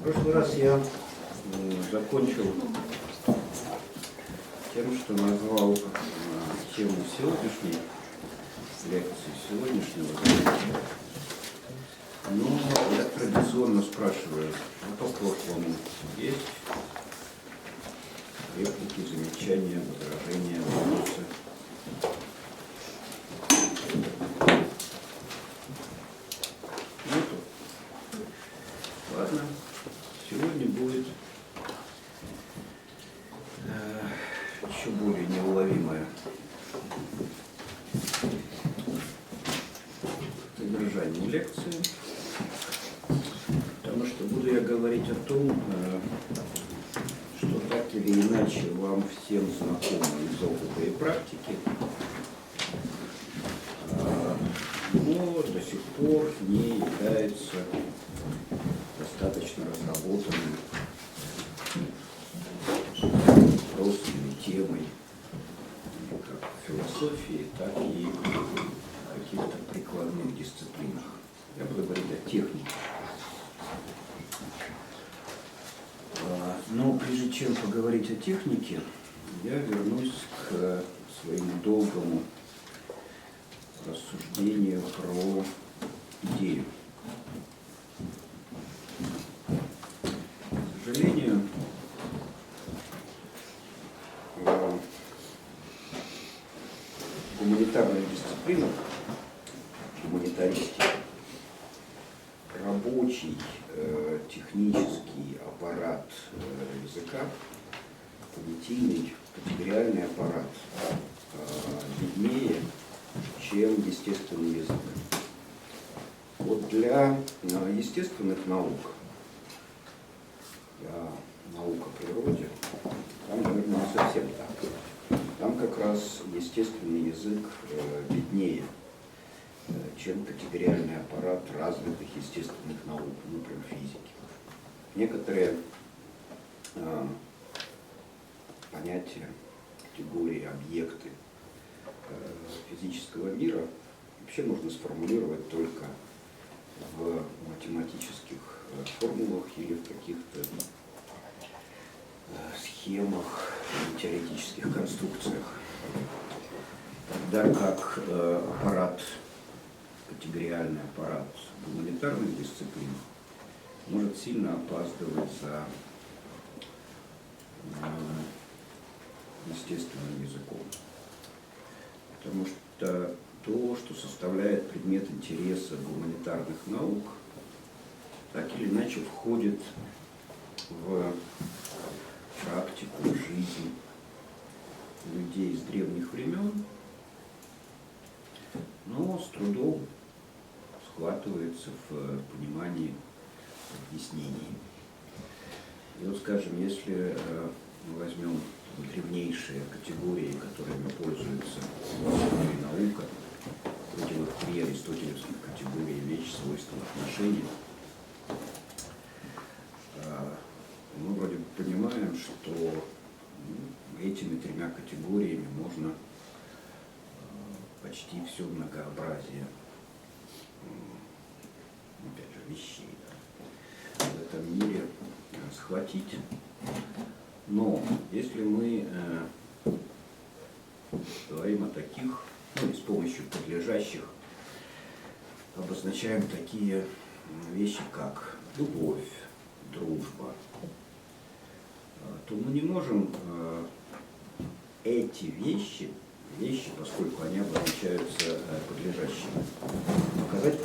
В прошлый раз я закончил тем, что назвал тему сегодняшней лекции, сегодняшнего занятия. Но я традиционно спрашиваю, по прошлому есть реплики, замечания, возражения, вопросы? Нету? Ладно. Сегодня будет еще более неуловимое содержание лекции, потому что буду я говорить о том, что так или иначе вам всем знакомо из опыта и практики, но до сих пор не является достаточно разработанным вопросом или темой как в философии, так и в каких-то прикладных дисциплинах. Я буду говорить о технике. Но прежде чем поговорить о технике, я вернусь к своему долгому рассуждению про идею. К сожалению, в гуманитарных дисциплинах, гуманитаристике, рабочий технический аппарат языка, понятийный, категориальный аппарат беднее, чем естественный язык. Вот для естественных наук, для наук о природе, там, наверное, не совсем так. Там как раз естественный язык беднее, чем категориальный аппарат развитых естественных наук, например, физики. Некоторые понятия, категории, объекты физического мира вообще можно сформулировать только в математических формулах или в каких-то схемах или теоретических конструкциях. Тогда как аппарат, категориальный аппарат гуманитарных дисциплин может сильно опаздывать за естественным языком. Потому что то, что составляет предмет интереса гуманитарных наук, так или иначе входит в практику, жизнь людей с древних времен, но с трудом схватывается в понимании, объяснений. И вот, скажем, если мы возьмем древнейшие категории, которыми пользуется наука, против три аристотелевских категорий: вещь, свойства, отношения, мы вроде бы понимаем, что этими тремя категориями можно почти все многообразие, опять же, вещей, да, в этом мире схватить. Но если мы говорим о таких, и с помощью подлежащих обозначаем такие вещи, как любовь, дружба, то мы не можем эти вещи, поскольку они обозначаются подлежащими, показать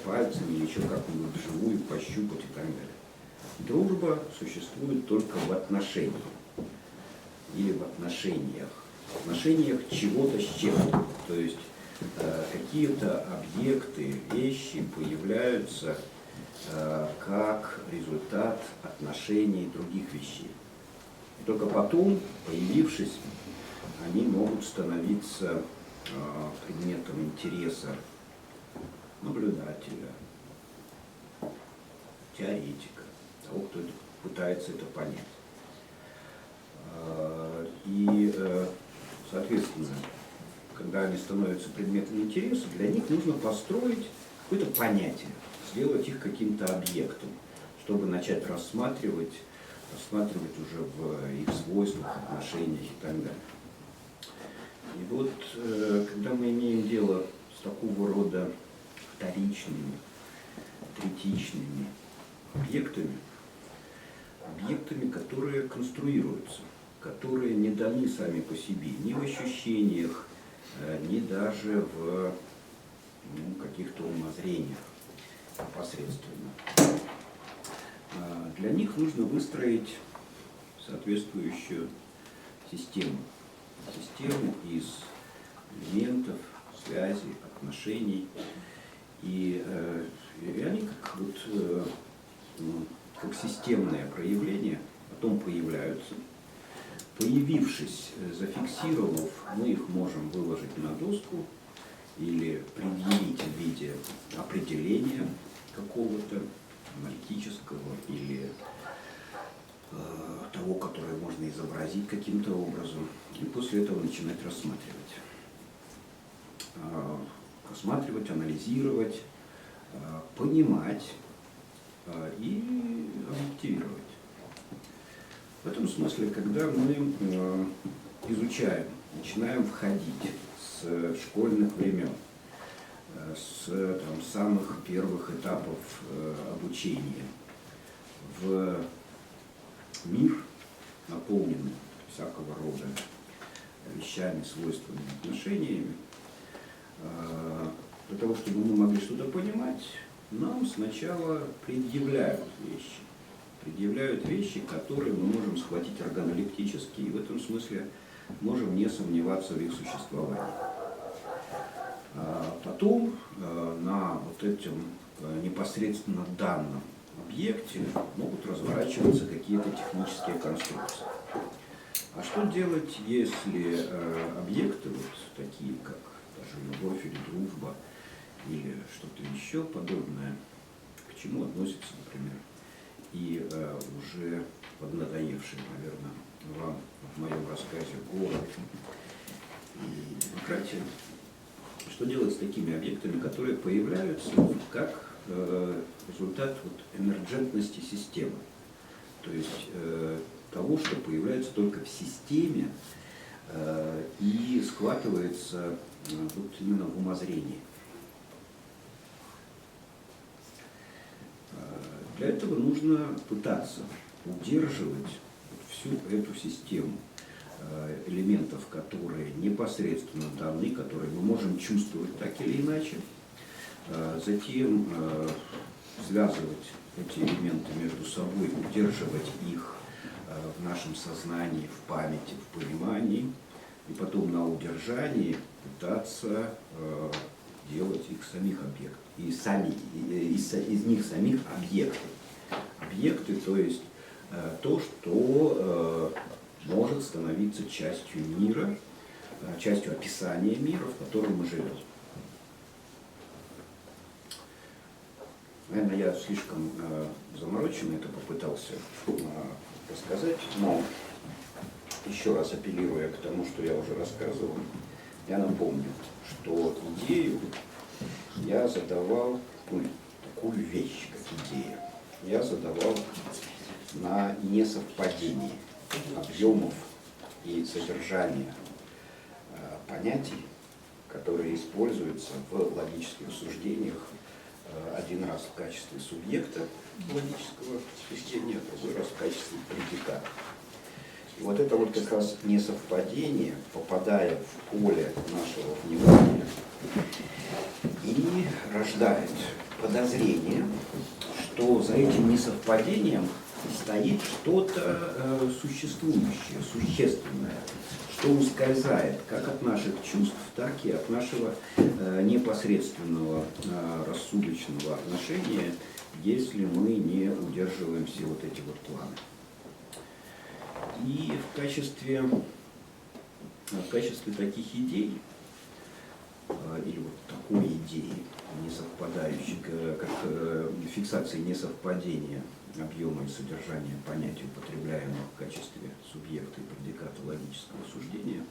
пальцами или еще как-нибудь вживую, пощупать и так далее. Дружба существует только в отношении или в отношениях чего-то с чем-то. То есть какие-то объекты, вещи появляются как результат отношений других вещей. И только потом, появившись, они могут становиться предметом интереса наблюдателя, теоретика, того, кто пытается это понять. И, соответственно, когда они становятся предметом интереса, для них нужно построить какое-то понятие, сделать их каким-то объектом, чтобы начать рассматривать уже в их свойствах, отношениях и так далее. И вот, когда мы имеем дело с такого рода вторичными, третичными объектами, которые конструируются, которые не даны сами по себе ни в ощущениях, ни даже в каких-то умозрениях непосредственно. Для них нужно выстроить соответствующую систему. Систему из элементов, связей, отношений. И они как системное проявление потом появляются. Появившись, зафиксировав, мы их можем выложить на доску или предъявить в виде определения какого-то аналитического или того, которое можно изобразить каким-то образом, и после этого начинать рассматривать. Рассматривать, анализировать, понимать и объективировать. В этом смысле, когда мы изучаем, начинаем входить с школьных времен, с самых первых этапов обучения в мир, наполненный всякого рода вещами, свойствами, отношениями, для того, чтобы мы могли что-то понимать, нам сначала предъявляют вещи, которые мы можем схватить органолептически, и в этом смысле можем не сомневаться в их существовании. Потом на вот этом непосредственно данном объекте могут разворачиваться какие-то технические конструкции. А что делать, если объекты, вот такие как даже любовь или дружба, или что-то еще подобное, к чему относится, например, и уже поднадоевший, наверное, вам в моем рассказе город и демократия, что делать с такими объектами, которые появляются как результат эмерджентности системы, то есть того, что появляется только в системе и схватывается именно в умозрении. Для этого нужно пытаться удерживать всю эту систему элементов, которые непосредственно даны, которые мы можем чувствовать так или иначе, затем связывать эти элементы между собой, удерживать их в нашем сознании, в памяти, в понимании, и потом на удержании пытаться делать их самих объектов, из них самих объекты. Объекты, то есть то, что может становиться частью мира, частью описания мира, в котором мы живем. Наверное, я слишком замороченно это попытался рассказать, но еще раз апеллируя к тому, что я уже рассказывал, я напомню, что идею я задавал, такую вещь, как идея, я задавал на несовпадении объемов и содержания понятий, которые используются в логических суждениях один раз в качестве субъекта логического суждения, а другой раз в качестве предиката. И вот это вот как раз несовпадение, попадая в поле нашего внимания, и рождает подозрение, что за этим несовпадением стоит что-то существующее, существенное, что ускользает как от наших чувств, так и от нашего непосредственного рассудочного отношения, если мы не удерживаем все вот эти вот планы. И в качестве таких идей, или вот такой идеи, несовпадающей, как фиксации несовпадения объема и содержания понятий, употребляемых в качестве субъекта и предиката логического суждения,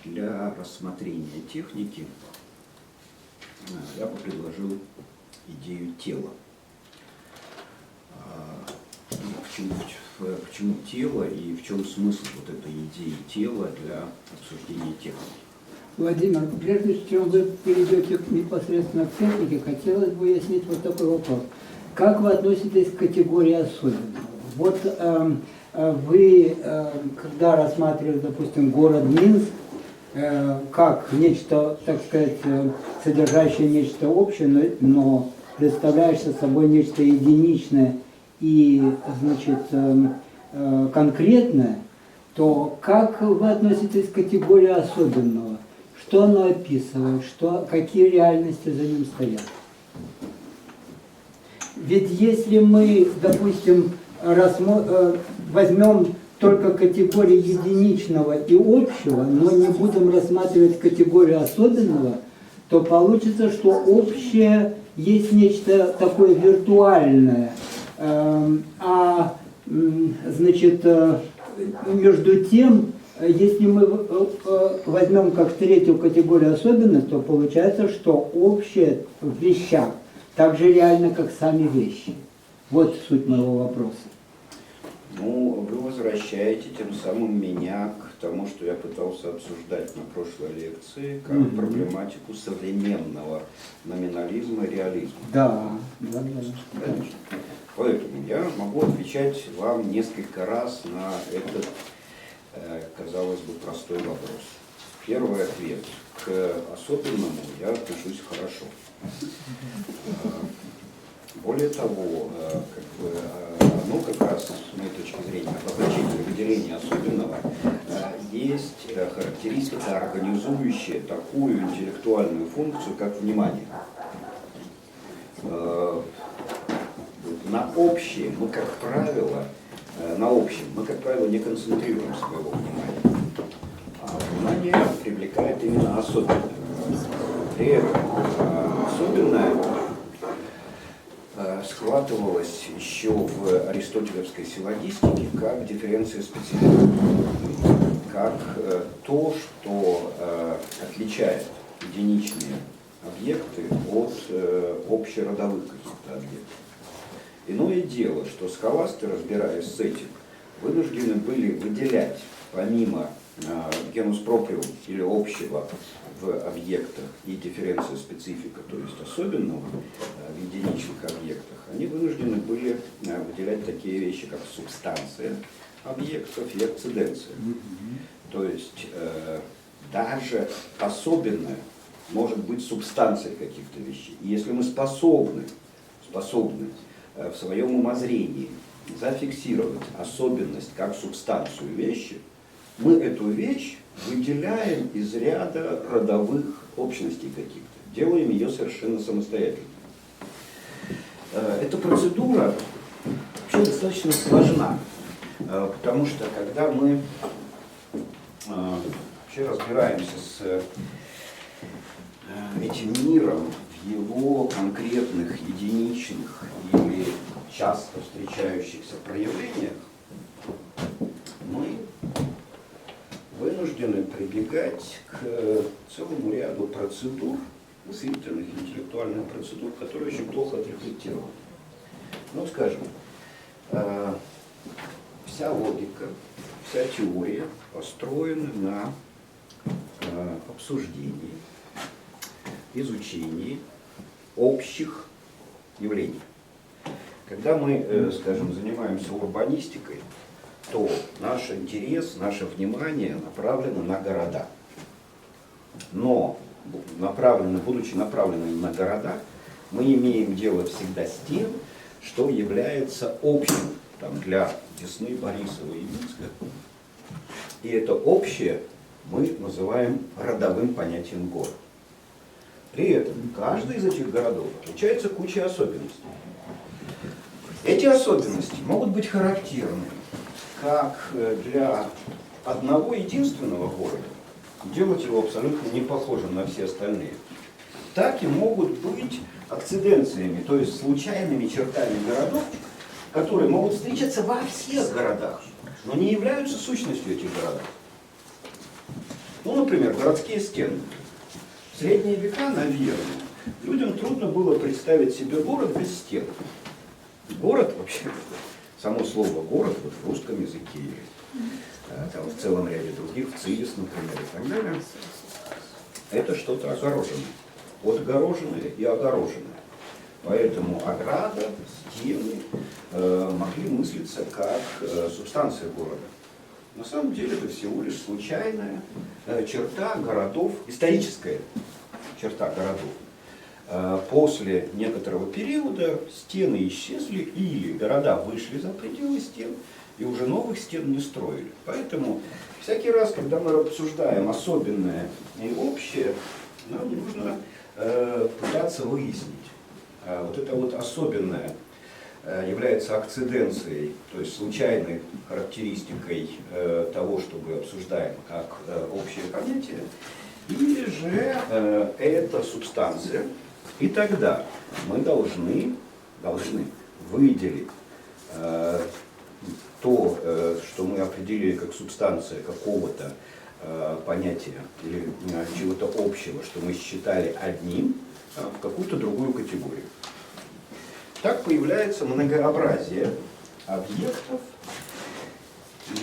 для рассмотрения техники я бы предложил идею тела. Почему тело и в чем смысл вот этой идеи тела для обсуждения техники? Владимир, прежде чем вы перейдете непосредственно к технике, хотелось бы уяснить вот такой вопрос. Как вы относитесь к категории особенного? Вот вы, когда рассматривали, допустим, город Минск, как нечто, так сказать, содержащее нечто общее, но представляющее собой нечто единичное и, значит, конкретное, то как вы относитесь к категории особенного? Что оно описывает, какие реальности за ним стоят? Ведь если мы, допустим, возьмем только категории единичного и общего, но не будем рассматривать категорию особенного, то получится, что общее есть нечто такое виртуальное. Значит, между тем, если мы возьмем как третью категорию особенность, то получается, что общее в вещах так же реально, как сами вещи. Вот суть моего вопроса. Ну, вы возвращаете тем самым меня к тому, что я пытался обсуждать на прошлой лекции, как проблематику современного номинализма и реализма. Да. Конечно. Поэтому я могу отвечать вам несколько раз на этот, казалось бы, простой вопрос. Первый ответ. К особенному я отношусь хорошо. Более того, оно как раз, с моей точки зрения, обозначение выделения особенного, есть характеристика, организующая такую интеллектуальную функцию, как внимание. На общем мы, как правило, не концентрируем своего внимания. А внимание привлекает именно особенное. При этом особенное схватывалось еще в аристотелевской силлогистике как дифференция специфики, как то, что отличает единичные объекты от общеродовых каких-то объектов. Иное дело, что схоласты, разбираясь с этим, вынуждены были выделять помимо генус проприум или общего в объектах и дифференция специфика, то есть особенного в единичных объектах, они вынуждены были выделять такие вещи, как субстанция объектов и акциденция. То есть даже особенное может быть субстанцией каких-то вещей. И если мы способны в своем умозрении зафиксировать особенность как субстанцию вещи, мы эту вещь выделяем из ряда родовых общностей каких-то, делаем ее совершенно самостоятельно. Эта процедура вообще достаточно сложна, потому что когда мы вообще разбираемся с этим миром в его конкретных, единичных или часто встречающихся проявлениях, мы вынуждены прибегать к целому ряду процедур, мыслительных, интеллектуальных процедур, которые очень плохо отрефлектированы. Ну, скажем, вся логика, вся теория построена на обсуждении, изучении общих явлений. Когда мы, скажем, занимаемся урбанистикой, то наш интерес, наше внимание направлено на города. Но, будучи направленными на города, мы имеем дело всегда с тем, что является общим для Десны, Борисова и Минска. И это общее мы называем родовым понятием города. При этом каждый из этих городов отличается кучей особенностей. Эти особенности могут быть характерны как для одного единственного города, делать его абсолютно не похожим на все остальные, так и могут быть акциденциями, то есть случайными чертами городов, которые могут встречаться во всех городах, но не являются сущностью этих городов. Ну, например, городские стены. В средние века, наверное, Людям трудно было представить себе город без стен. Город вообще, само слово город вот в русском языке или там, в целом ряде других, в ЦИИС, например, и так далее, это что-то огороженное. Отгороженное и огороженное. Поэтому ограда, стены могли мыслиться как субстанция города. На самом деле это всего лишь случайная черта городов, историческая черта городов. После некоторого периода стены исчезли или города вышли за пределы стен и уже новых стен не строили. Поэтому всякий раз, когда мы обсуждаем особенное и общее, нам нужно пытаться выяснить. Вот это вот особенное является акциденцией, то есть случайной характеристикой того, что мы обсуждаем как общее понятие, или же это субстанция, и тогда мы должны выделить то, что мы определили как субстанция какого-то понятия или чего-то общего, что мы считали одним, в какую-то другую категорию. Так появляется многообразие объектов,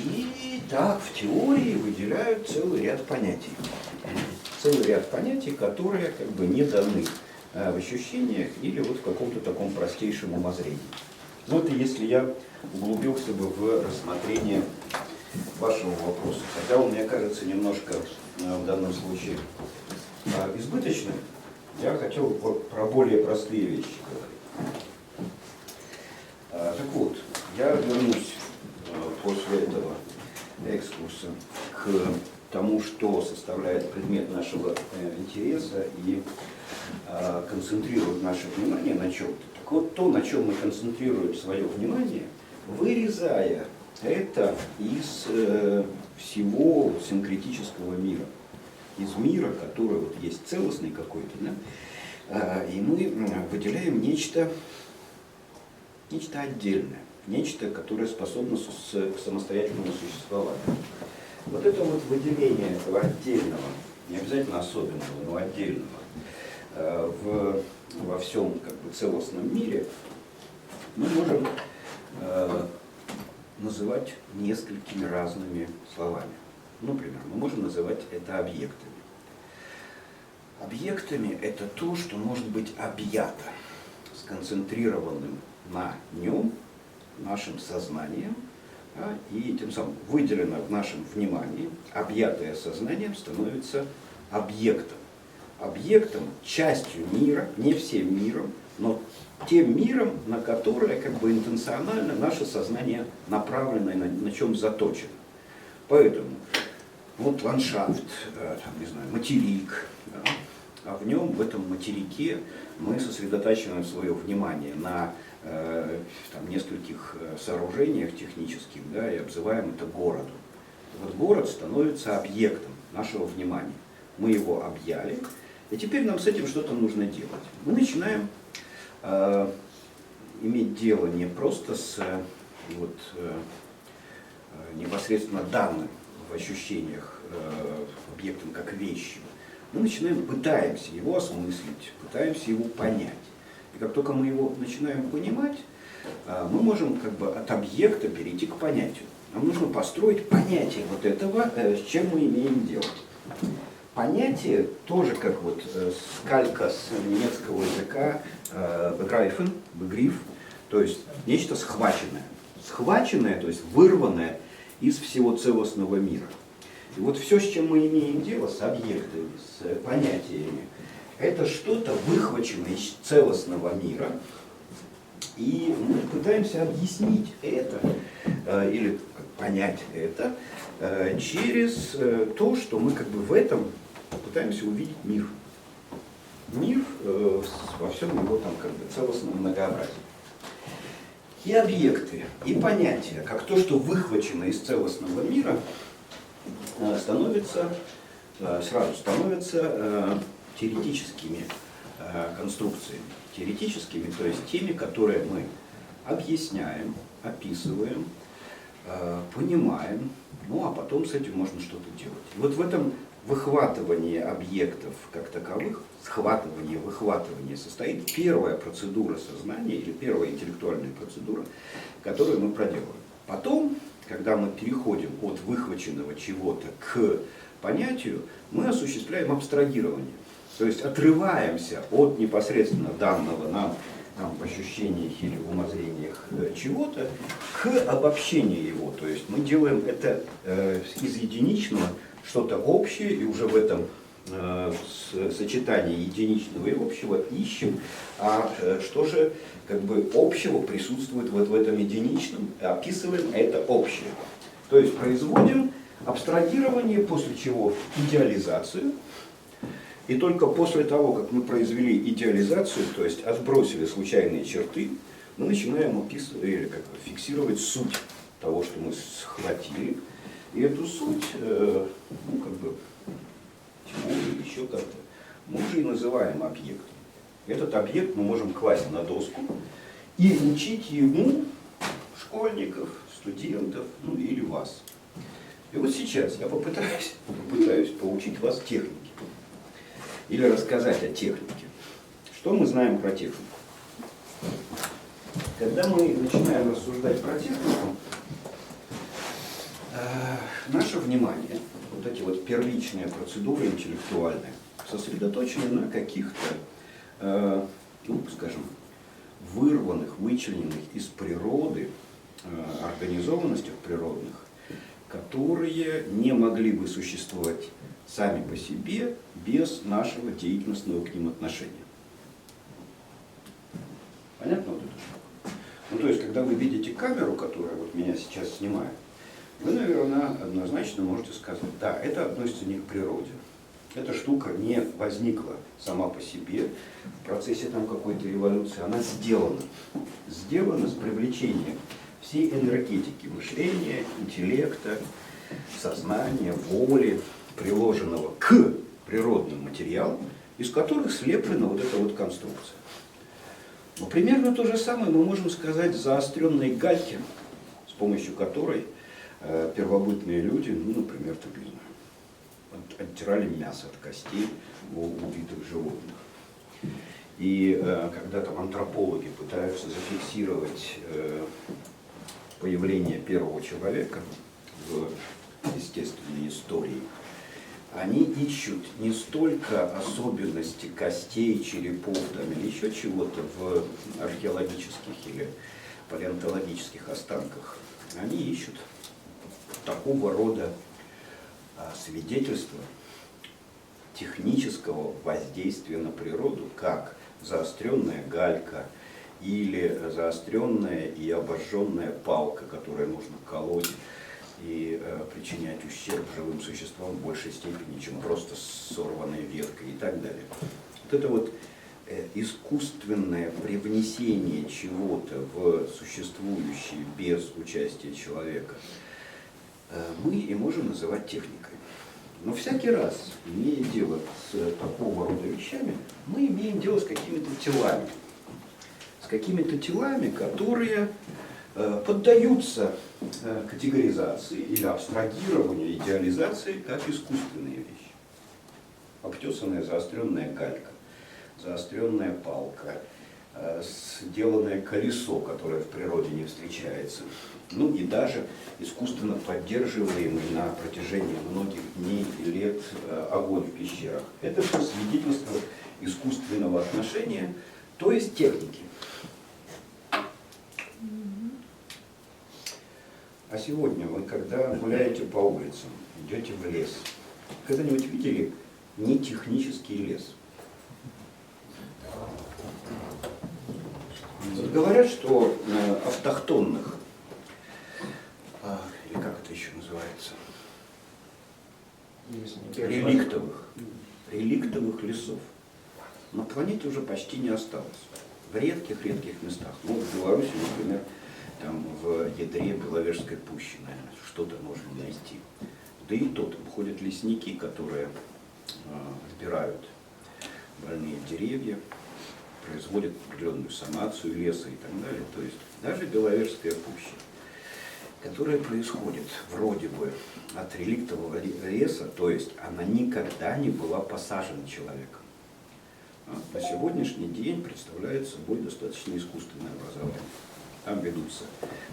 и так в теории выделяют целый ряд понятий. Целый ряд понятий, которые как бы не даны в ощущениях или вот в каком-то таком простейшем умозрении. Но это если я углубился бы в рассмотрение вашего вопроса. Хотя он, мне кажется, немножко в данном случае избыточным. Я хотел про более простые вещи говорить. Так вот, я вернусь после этого экскурса к тому, что составляет предмет нашего интереса и концентрирует наше внимание на чем-то. Так вот, то, на чем мы концентрируем свое внимание, вырезая это из всего синкретического мира, из мира, который вот есть целостный какой-то, да, и мы выделяем нечто отдельное, нечто, которое способно к самостоятельному существованию. Вот это вот выделение этого отдельного, не обязательно особенного, но отдельного во всем как бы целостном мире мы можем называть несколькими разными словами. Например, мы можем называть это объектами. Объектами это то, что может быть объято, сконцентрированным на нем, нашим сознанием, да, и тем самым выделено в нашем внимании, объятое сознанием становится объектом. Объектом, частью мира, не всем миром, но тем миром, на которое как бы интенционально наше сознание направлено и на чем заточено. Поэтому вот ландшафт, там, не знаю, материк, да, а в нем, в этом материке, мы сосредотачиваем свое внимание на там, нескольких сооружениях технических, да, и обзываем это городом. Вот город становится объектом нашего внимания. Мы его объяли, и теперь нам с этим что-то нужно делать. Мы начинаем иметь дело не просто с непосредственно данным в ощущениях объектом как вещью. Мы пытаемся его осмыслить, пытаемся его понять. И как только мы его начинаем понимать, мы можем как бы от объекта перейти к понятию. Нам нужно построить понятие вот этого, с чем мы имеем дело. Понятие тоже как вот скалька с немецкого языка begreifen, begriff, то есть нечто схваченное. Схваченное, то есть вырванное из всего целостного мира. И вот все, с чем мы имеем дело, с объектами, с понятиями, это что-то выхваченное из целостного мира, и мы пытаемся объяснить это, или понять это, через то, что мы как бы в этом пытаемся увидеть мир. Мир во всем его там как бы целостном многообразии. И объекты, и понятия, как то, что выхвачено из целостного мира, становятся теоретическими конструкциями. Теоретическими, то есть теми, которые мы объясняем, описываем, понимаем, ну а потом с этим можно что-то делать. И вот в выхватывании объектов как таковых, схватывание, выхватывание состоит первая процедура сознания или первая интеллектуальная процедура, которую мы проделываем. Потом, когда мы переходим от выхваченного чего-то к понятию, мы осуществляем абстрагирование. То есть отрываемся от непосредственно данного нам в ощущениях или в умозрениях чего-то к обобщению его. То есть мы делаем это из единичного что-то общее, и уже в этом сочетании единичного и общего ищем, что же как бы общего присутствует вот в этом единичном, описываем это общее. То есть производим абстрагирование, после чего идеализацию. И только после того, как мы произвели идеализацию, то есть отбросили случайные черты, мы начинаем описывать или как бы фиксировать суть того, что мы схватили. И эту суть, ну как бы, или еще как-то, мы уже и называем объектом. Этот объект мы можем класть на доску и учить ему школьников, студентов, ну или вас. И вот сейчас я попытаюсь поучить вас технике. Или рассказать о технике. Что мы знаем про технику? Когда мы начинаем рассуждать про технику, наше внимание, вот эти вот первичные процедуры интеллектуальные, сосредоточены на каких-то, ну, скажем, вырванных, вычлененных из природы организованностях природных, которые не могли бы существовать сами по себе без нашего деятельностного к ним отношения. Понятно вот это? Ну, то есть, когда вы видите камеру, которая вот меня сейчас снимает, вы, наверное, однозначно можете сказать, да, это относится не к природе. Эта штука не возникла сама по себе в процессе там какой-то эволюции, она сделана. Сделана с привлечением всей энергетики мышления, интеллекта, сознания, воли, приложенного к природным материалам, из которых слеплена вот эта вот конструкция. Но примерно то же самое мы можем сказать о заостренной гальке, с помощью которой первобытные люди, ну, например, так, не знаю, оттирали мясо от костей у убитых животных. И когда там антропологи пытаются зафиксировать появление первого человека в естественной истории, они ищут не столько особенности костей, черепов там, или еще чего-то в археологических или палеонтологических останках. Они ищут такого рода свидетельства технического воздействия на природу, как заостренная галька или заостренная и обожженная палка, которую можно колоть и причинять ущерб живым существам в большей степени, чем просто сорванная ветка и так далее. Вот это вот искусственное привнесение чего-то в существующее без участия человека мы и можем называть техникой. Но всякий раз, имея дело с такого рода вещами, мы имеем дело с какими-то телами. С какими-то телами, которые поддаются категоризации или абстрагированию, идеализации как искусственные вещи. Обтесанная заостренная галька, заостренная палка, сделанное колесо, которое в природе не встречается, ну и даже искусственно поддерживаемый на протяжении многих дней и лет огонь в пещерах. Это все свидетельство искусственного отношения, то есть техники. А сегодня вы, когда гуляете по улицам, идете в лес, когда-нибудь видели нетехнический лес? Вот говорят, что автохтонных, или как это еще называется, реликтовых лесов на планете уже почти не осталось. В редких местах. Ну, в Беларуси, например, там в ядре Беловежской пущи, наверное, что-то можно найти. Да и то там ходят лесники, которые отбирают больные деревья, производят определенную санацию леса и так далее. То есть даже Беловежская пуща. которая происходит вроде бы от реликтового леса, то есть она никогда не была посажена человеком. На сегодняшний день представляет собой достаточно искусственное образование. Там ведутся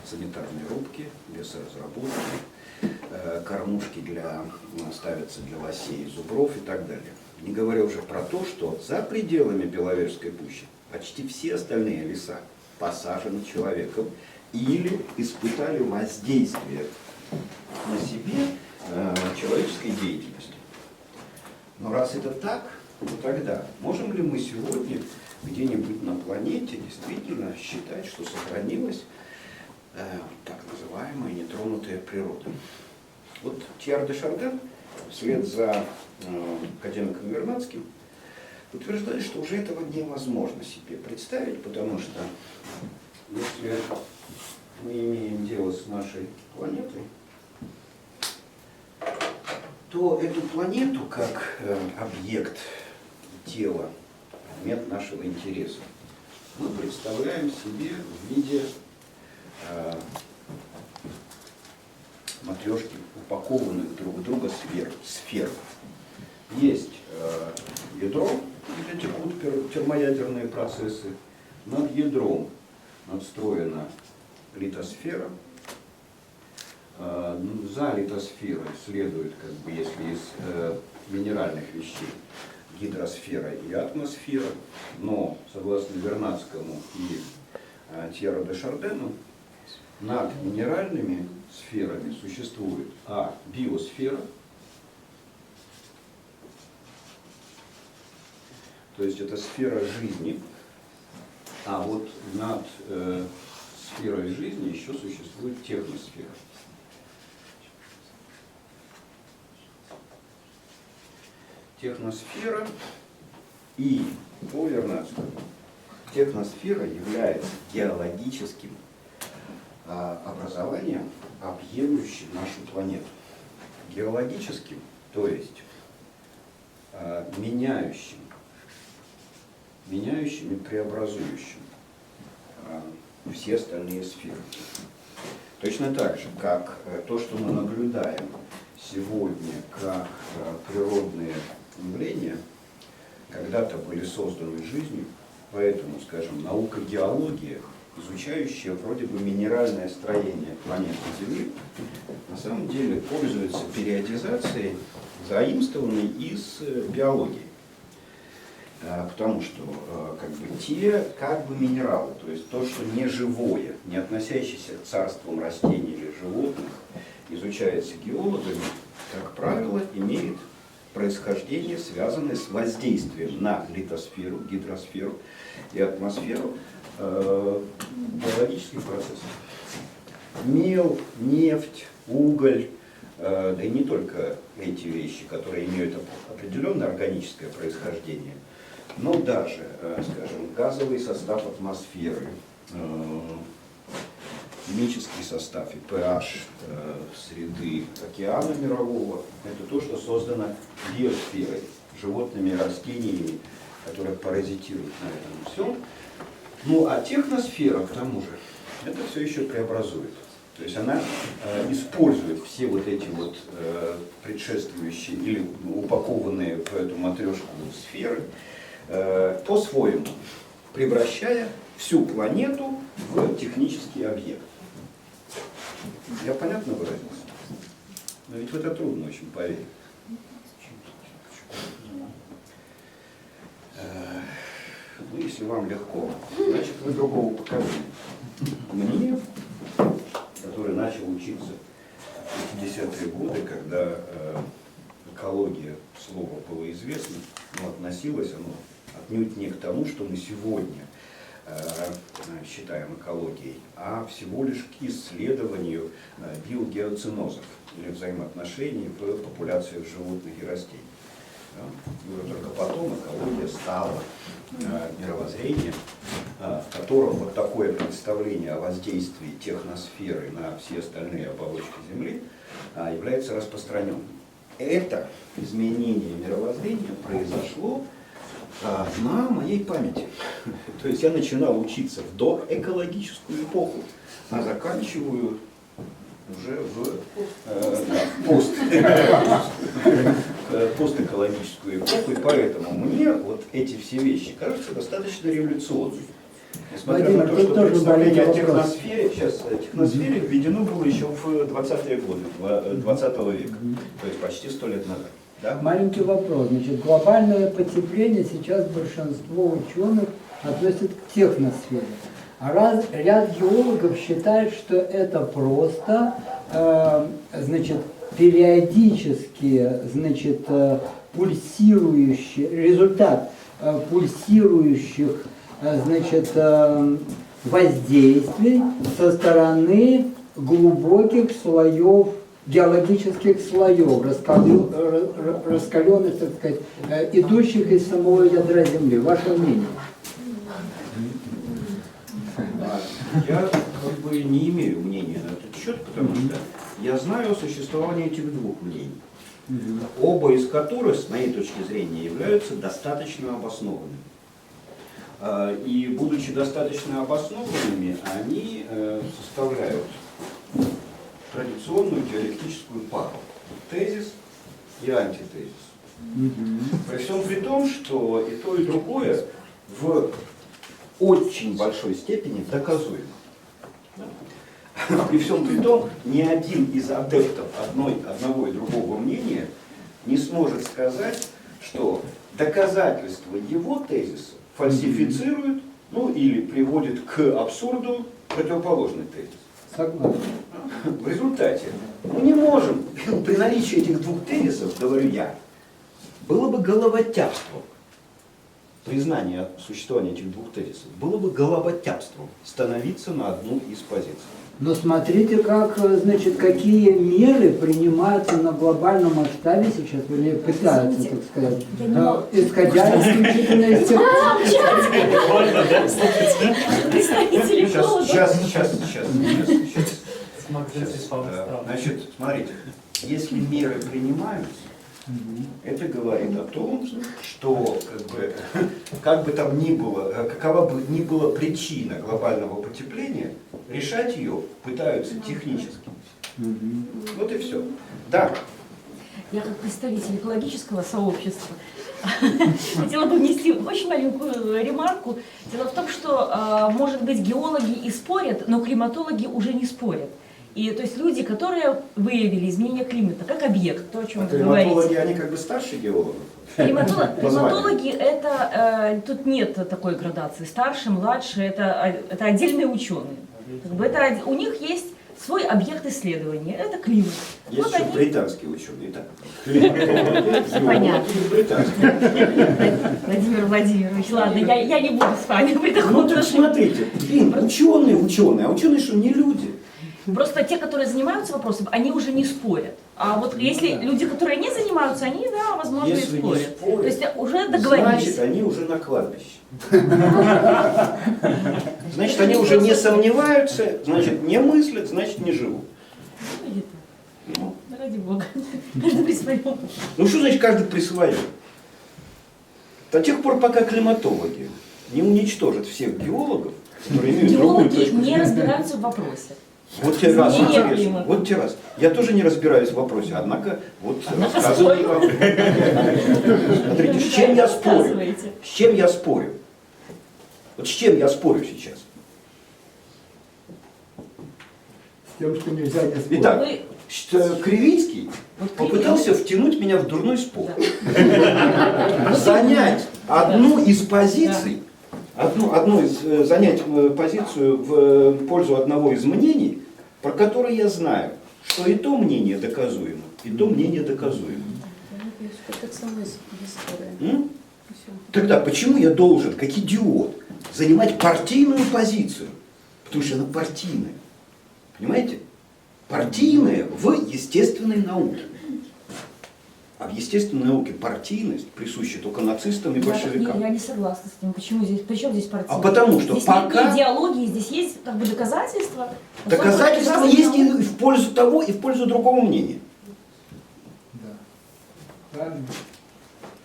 санитарные рубки, лесоразработки, кормушки ставятся для лосей, зубров и так далее. Не говоря уже про то, что за пределами Беловежской пущи почти все остальные леса посажены человеком или испытали воздействие на себе человеческой деятельности. Но раз это так, то тогда можем ли мы сегодня где-нибудь на планете действительно считать, что сохранилась так называемая нетронутая природа? Вот Тьяр де Шарден вслед за академиком Вернадским утверждает, что уже этого невозможно себе представить, потому что если мы имеем дело с нашей планетой, то эту планету как объект тела, предмет нашего интереса, мы представляем себе в виде матрешки, упакованных друг в друга сфер. Есть ядро, где текут термоядерные процессы. Над ядром надстроена литосфера. За литосферой следует, если из минеральных вещей, гидросфера и атмосфера. Но, согласно Вернадскому и Тьеру де Шардену, над минеральными сферами существует биосфера, то есть это сфера жизни, а вот над сферой жизни еще существует техносфера. Техносфера и, по Вернадскому, техносфера является геологическим образованием, объемлющим нашу планету. Геологическим, то есть меняющим и преобразующим все остальные сферы. Точно так же, как то, что мы наблюдаем сегодня как природные явления, когда-то были созданы жизнью, поэтому, скажем, наука геология, изучающая вроде бы минеральное строение планеты Земли, на самом деле пользуется периодизацией, заимствованной из биологии. Потому что те минералы, то есть то, что не живое, не относящееся к царствам растений или животных, изучается геологами, как правило, имеет происхождение, связанное с воздействием на литосферу, гидросферу и атмосферу биологических процессов. Мел, нефть, уголь, да и не только эти вещи, которые имеют определенное органическое происхождение, но даже, скажем, газовый состав атмосферы, химический состав и pH среды океана мирового, это то, что создано биосферой, животными и растениями, которые паразитируют на этом всем. Ну а техносфера, к тому же, это все еще преобразует. То есть она использует все вот эти вот предшествующие или упакованные в эту матрешку сферы по-своему, превращая всю планету в технический объект. Я понятно выразился? Но ведь в это трудно очень поверить. Ну, если вам легко, значит вы другого поколения. Мне, который начал учиться в 50-е годы, когда экология, слово было известно, но относилось оно отнюдь не к тому, что мы сегодня считаем экологией, а всего лишь к исследованию биогеоценозов или взаимоотношений в популяциях животных и растений. И только потом экология стала мировоззрением, в котором вот такое представление о воздействии техносферы на все остальные оболочки Земли является распространенным. Это изменение мировоззрения произошло на моей памяти. То есть я начинал учиться в доэкологическую эпоху, а заканчиваю уже в постэкологическую эпоху, и поэтому мне вот эти все вещи кажутся достаточно революционными. Несмотря на то, что представление о техносфере, техносфере введено было еще в 20-е годы 20 века, то есть почти 100 лет назад. Да? Маленький вопрос. Значит, глобальное потепление сейчас большинство ученых относят к техносфере. А ряд геологов считает, что это просто значит, периодически значит, пульсирующий результат пульсирующих значит, воздействий со стороны глубоких слоев, геологических слоев, раскаленных, так сказать, идущих из самого ядра Земли. Ваше мнение? Я как бы не имею мнения на этот счет, потому что я знаю о существовании этих двух мнений, оба из которых, с моей точки зрения, являются достаточно обоснованными. И будучи достаточно обоснованными, они составляют традиционную диалектическую пару – тезис и антитезис. При всем при том, что и то, и другое в очень большой степени доказуемо. При всем при том, ни один из адептов одного и другого мнения не сможет сказать, что доказательства его тезиса фальсифицируют, ну или приводят к абсурду противоположный тезис. Согласен. В результате мы не можем, при наличии этих двух тезисов, говорю я, было бы головотяпством, признание существования этих двух тезисов, было бы головотяпством становиться на одну из позиций. Но смотрите, как, значит, какие меры принимаются на глобальном масштабе сейчас, или пытаются, так сказать, исходя исключительно из тех... Сейчас. Значит, смотрите, если меры принимаются, это говорит о том, что как бы там ни было, какова бы ни была причина глобального потепления, решать ее пытаются технически. Вот и все. Да. Я как представитель экологического сообщества хотела бы внести очень маленькую ремарку. Дело в том, что, может быть, геологи и спорят, но климатологи уже не спорят. И то есть люди, которые выявили изменение климата как объект, то, о чем вы говорите. Климатологи, они как бы старше геологов? Климатологи, это, тут нет такой градации, старше, младше, это отдельные ученые. Как бы это, у них есть свой объект исследования, это климат. Есть вот еще они... британские ученые, так? Понятно. Владимир Владимирович, ладно, я не буду с вами при таком Ну так смотрите, ученые, а ученые что, не люди? Просто те, которые занимаются вопросом, они уже не спорят. А вот если люди, которые не занимаются, они, да, возможно, если и спорят. Не спорят. То есть уже договорились. Значит, они уже на кладбище. Значит, они уже не сомневаются, значит, не мыслят, значит, не живут. Ну, ради бога. Каждый при своем. Ну что значит каждый при своем? До тех пор, пока климатологи не уничтожат всех геологов, которые имеют другую Геологи точку не зрения. разбираются в вопросе. Вот тебе раз Изменение интересно. климата. Вот тебе раз. Я тоже не разбираюсь в вопросе, однако вот рассказываю вам. Смотрите, с чем я спорю? Рассказывайте. С чем я спорю? Вот с чем я спорю сейчас? С тем, что нельзя не спорить. Итак, Вы- Кривицкий Вот попытался втянуть меня в дурной спор. Занять одну из позиций, занять позицию в пользу одного из мнений, про которое я знаю, что и то мнение доказуемо, и то мнение доказуемо. М? Тогда почему я должен, как идиот, занимать партийную позицию? Потому что она партийная. Понимаете? Партийная в естественной науке. А в естественной науке партийность присуща только нацистам и большевикам. Я не согласна с этим. Почему здесь? Причем здесь партия? А потому что здесь пока- нет ни идеологии, здесь есть как бы доказательства. Доказательства Особенно есть и в пользу того, и в пользу другого мнения. Да. Правильно.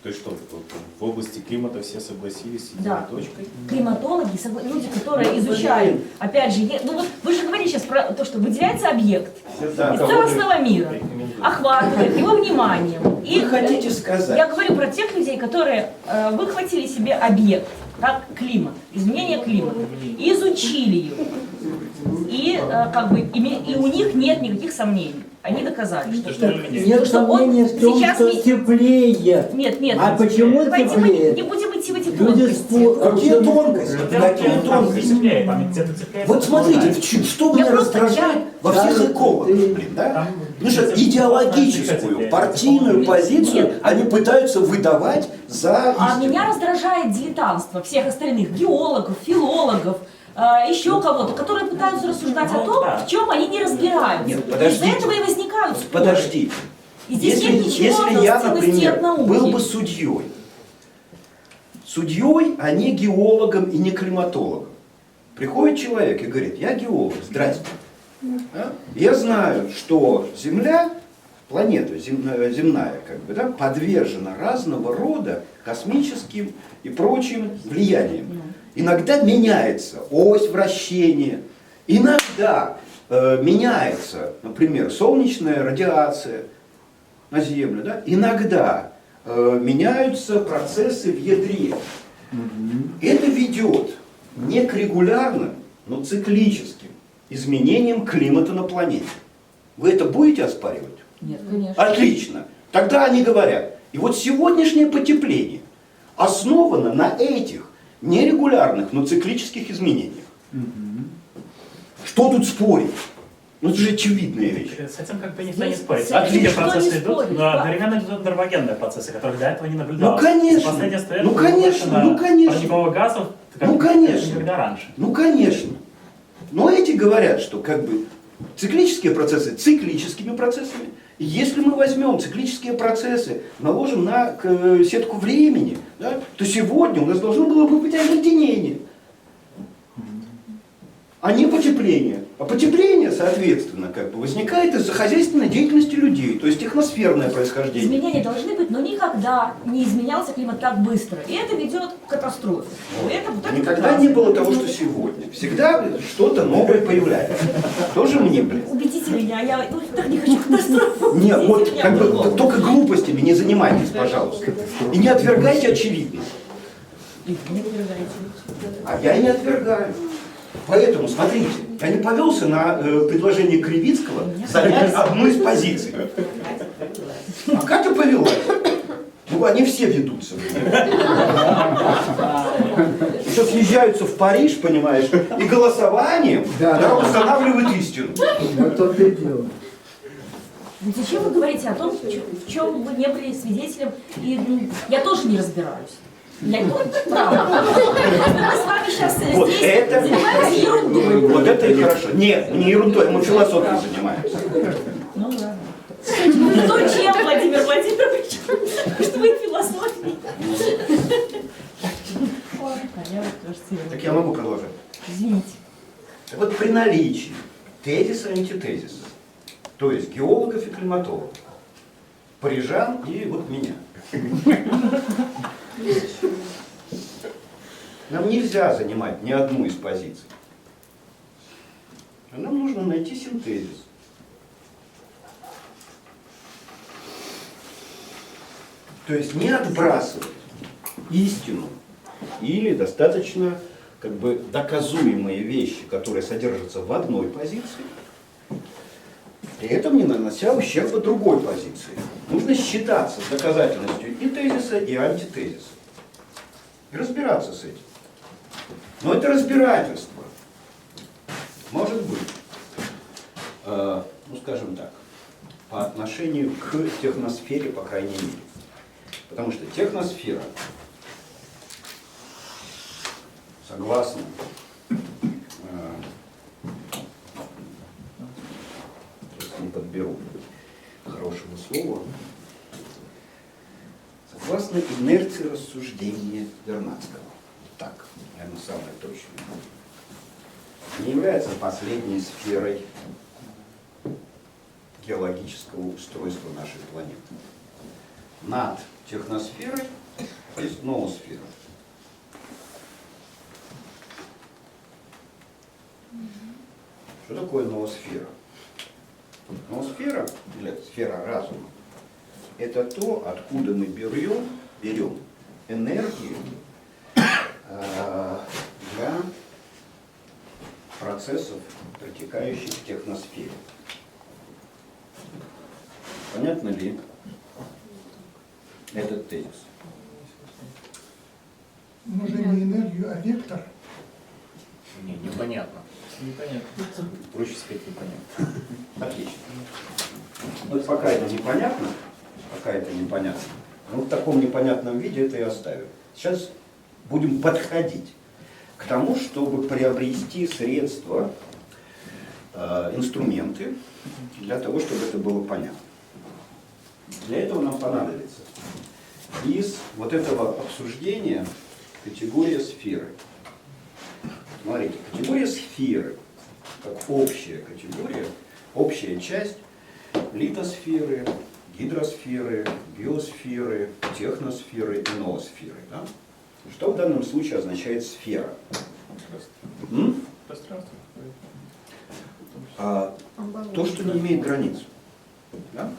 То есть что, в области климата все согласились с Да. единой точкой? Климатологи, люди, которые изучают, опять же, ну вот вы же говорите сейчас про то, что выделяется объект из целостного мира, охватывает его вниманием. И Вы хотите сказать? я говорю про тех людей, которые выхватили себе объект, как климат, изменение климата, и изучили его. И как бы и у них нет никаких сомнений. Они доказали, что, Нет что он сомнения в том, сейчас что не- теплее. Нет. А почему Давайте мы теплее? не будем идти в эти Люди тонкости. Какие тонкости? Какие тонкости? Теплее, там где-то теплее. Вот смотрите, что меня просто- раздражает во всех Да, экологах, ты- блин, да? Там Потому что где-то идеологическую, теплее. партийную позицию Нет. они пытаются выдавать за А истину. меня раздражает дилетантство всех остальных геологов, филологов, еще кого-то, которые пытаются рассуждать о том, да. в чем они не разбираются. Нет, Из-за подождите. этого и возникают споры. Подождите. И здесь Если, нет ничего если я, от например, науки. был бы судьей, а не геологом и не климатологом, приходит человек и говорит: я геолог, здрасте. Да? Я знаю, что Земля, планета земная, как бы, да, подвержена разного рода космическим и прочим влияниям. Иногда меняется ось вращения, иногда меняется, например, солнечная радиация на Землю, да? Иногда меняются процессы в ядре. Это ведет не к регулярным, но циклическим изменениям климата на планете. Вы это будете оспаривать? Нет, конечно. Отлично. Тогда они говорят: и вот сегодняшнее потепление основано на этих нерегулярных, но циклических изменениях. Что тут спорить? Ну это же очевидная вещь. С этим как бы никто не Здесь спорит. с этим Какие никто процессы не идут, спорит, но да. одновременно идут андропогенные процессы, которых до этого не наблюдалось. Ну, конечно. Последнее стоит, Ну, конечно, ну, конечно. парниковых газов, как Ну, конечно. никогда раньше. Ну конечно. Но эти говорят, что как бы циклические процессы циклическими процессами. И если мы возьмем циклические процессы, наложим на сетку времени, да, то сегодня у нас должно было бы быть оледенение, а не потепление. А потепление, соответственно, как бы возникает из-за хозяйственной деятельности людей, то есть техносферное происхождение. Изменения должны быть, но никогда не изменялся климат так быстро. И это ведет к катастрофе. Это вот это Никогда прекрасно. не было того, что сегодня. Всегда что-то новое появляется. Тоже мне, блин. Убедите меня, я так не хочу катастрофу. Нет, Убедите вот меня как в бы другом. только глупостями не занимайтесь, пожалуйста. И не отвергайте очевидно. Не отвергаете. А я не отвергаю. Поэтому, смотрите, я не повелся на предложение Кривицкого занять одну из позиций. А Катя повелась. Ну, они все ведутся. Сейчас съезжаются в Париж, понимаешь, и голосованием Да. устанавливают истину. Вот то и дело. Ну, зачем вы говорите о том, в чем вы не были свидетелем? И я тоже не разбираюсь. Я не правда. Мы с вами сейчас Вот здесь это- занимаемся ерундой. Вот это и хорошо. Нет, не ерундой, мы философией занимаемся. Ну ладно. Кто чем, Владимир Владимирович? Что вы философией? А я вот тоже серьезно. Так я могу продолжать. Извините. Так вот, при наличии тезиса и антитезиса, то есть геологов и климатологов, парижан и вот меня, нам нельзя занимать ни одну из позиций. А нам нужно найти синтезис. То есть не отбрасывать истину или достаточно как бы доказуемые вещи, которые содержатся в одной позиции, при этом не нанося ущерба другой позиции. Нужно считаться с доказательностью и тезиса, и антитезиса. И разбираться с этим. Но это разбирательство может быть, ну скажем так, по отношению к техносфере, по крайней мере. Потому что техносфера, согласно просто не подберу хорошего слова, согласно инерции рассуждения Вернадского, так, наверное, самое точное, не является последней сферой геологического устройства нашей планеты. над техносферой есть ноосфера. Что такое ноосфера? Ноосфера, или сфера разума, это то, откуда мы берем энергию для процессов, протекающих в техносфере. Понятно ли этот тезис? Мы же не энергию, а вектор. Не, непонятно. Непонятно. Проще сказать непонятно. Отлично. Вот пока это непонятно, ну, в таком непонятном виде это и оставим. Сейчас будем подходить к тому, чтобы приобрести средства, инструменты для того, чтобы это было понятно. Для этого нам понадобится из вот этого обсуждения категория сферы. Смотрите, категория сферы, как общая категория, общая часть литосферы, гидросферы, биосферы, техносферы и ноосферы. Да? Что в данном случае означает сфера? Пространство. То, что не имеет границ. Да?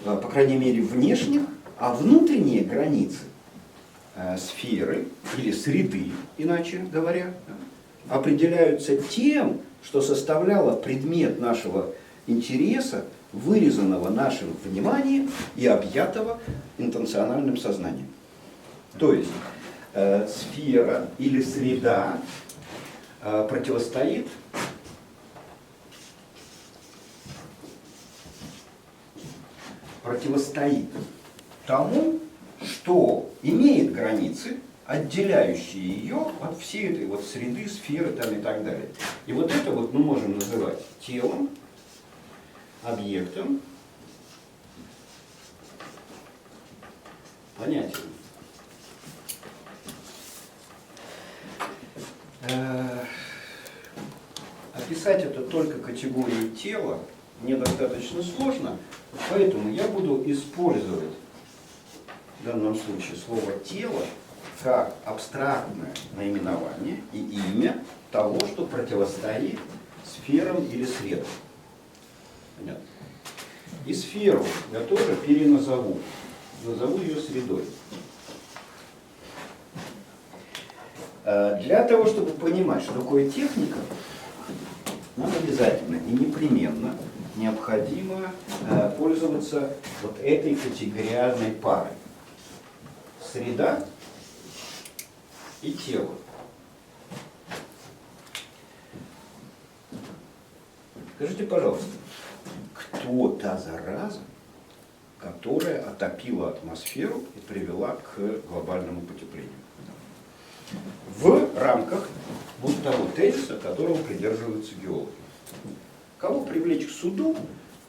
По крайней мере, внешних, а внутренние границы сферы или среды, иначе говоря, да, определяются тем, что составляло предмет нашего интереса, вырезанного нашим вниманием и объятого интенциональным сознанием. То есть сфера или среда противостоит тому, что имеет границы, отделяющие ее от всей этой вот среды, сферы там и так далее. И вот это вот мы можем называть телом, объектом, понятием. Описать это только категорией тела недостаточно сложно, поэтому я буду использовать в данном случае слово «тело» как абстрактное наименование и имя того, что противостоит сферам или средам. Понятно? И сферу я тоже переназову. Назову ее средой. Для того, чтобы понимать, что такое техника, нам обязательно и непременно необходимо пользоваться вот этой категориальной парой. Среда и тело. Скажите, пожалуйста, кто та зараза, которая отопила атмосферу и привела к глобальному потеплению? В рамках вот того тезиса, которого придерживаются геологи. Кого привлечь к суду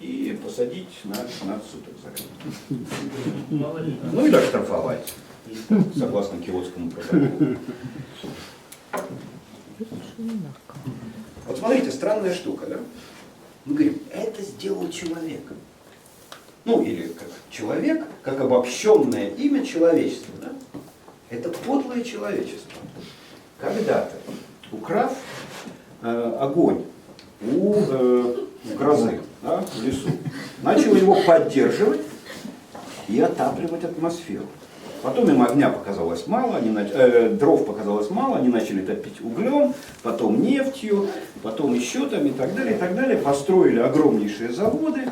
и посадить на 15 суток за это. Ну или оштрафовать, согласно Киотскому протоколу. Вот смотрите, странная штука, да? Мы говорим, это сделал человек. Ну или как человек, как обобщенное имя человечества, да? Это подлое человечество. Когда-то, украв огонь у грозы, да, в лесу, начал его поддерживать и отапливать атмосферу. Потом им огня показалось мало, дров показалось мало, они начали топить углем, потом нефтью, потом еще там и так далее, построили огромнейшие заводы,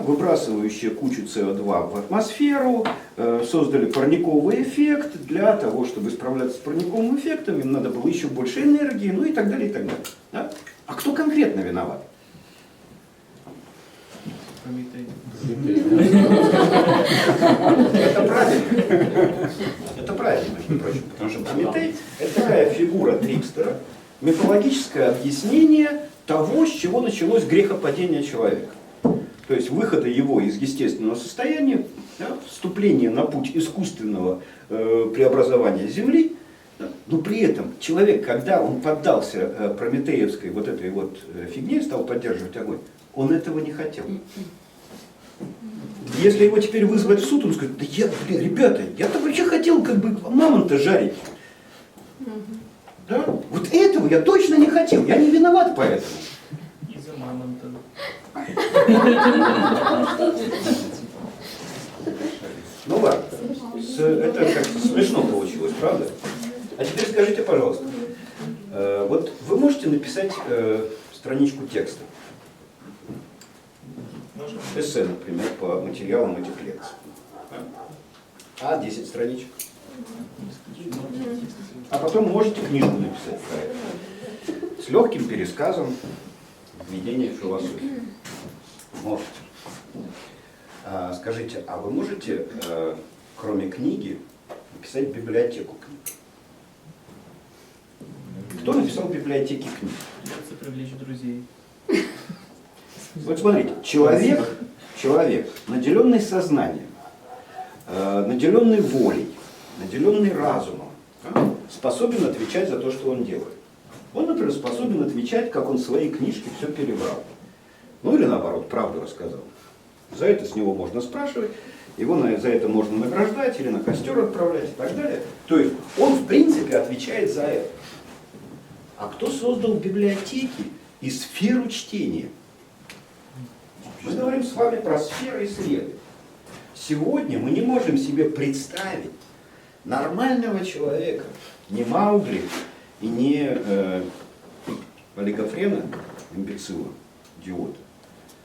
выбрасывающие кучу СО2 в атмосферу, создали парниковый эффект. Для того, чтобы справляться с парниковым эффектом, им надо было еще больше энергии, ну и так далее, и так далее. Да? А кто конкретно виноват? Это правильно. Это правильно, между прочим. Потому что Прометей — это такая фигура трикстера, мифологическое объяснение того, с чего началось грехопадение человека. То есть выхода его из естественного состояния, да, вступление на путь искусственного преобразования Земли. Да, но при этом человек, когда он поддался прометеевской вот этой вот фигне, стал поддерживать огонь, он этого не хотел. если его теперь вызвать в суд, он скажет, да я, блин, ребята, я-то вообще хотел как бы мамонта жарить. Да? Вот этого я точно не хотел, я не виноват поэтому. Из-за мамонта. Ну ладно, это как смешно получилось, правда? А теперь скажите, пожалуйста, вот вы можете написать страничку текста? Эссе, например, по материалам этих лекций. А 10 страничек. А потом можете книжку написать про это. С легким пересказом введения в философию. Можете. Скажите, а вы можете, кроме книги, написать библиотеку книг? Кто написал библиотеки книг? Придется привлечь друзей. Вот смотрите, человек, наделенный сознанием, наделенный волей, наделенный разумом, способен отвечать за то, что он делает. Он, например, способен отвечать, как он в своей книжке все перебрал. Ну или наоборот, правду рассказал. За это с него можно спрашивать, его за это можно награждать или на костер отправлять и так далее. То есть он в принципе отвечает за это. А кто создал библиотеки и сферу чтения? Мы говорим с вами про сферы и среды. Сегодня мы не можем себе представить нормального человека, не Маугли и не олигофрена, имбецила, идиота,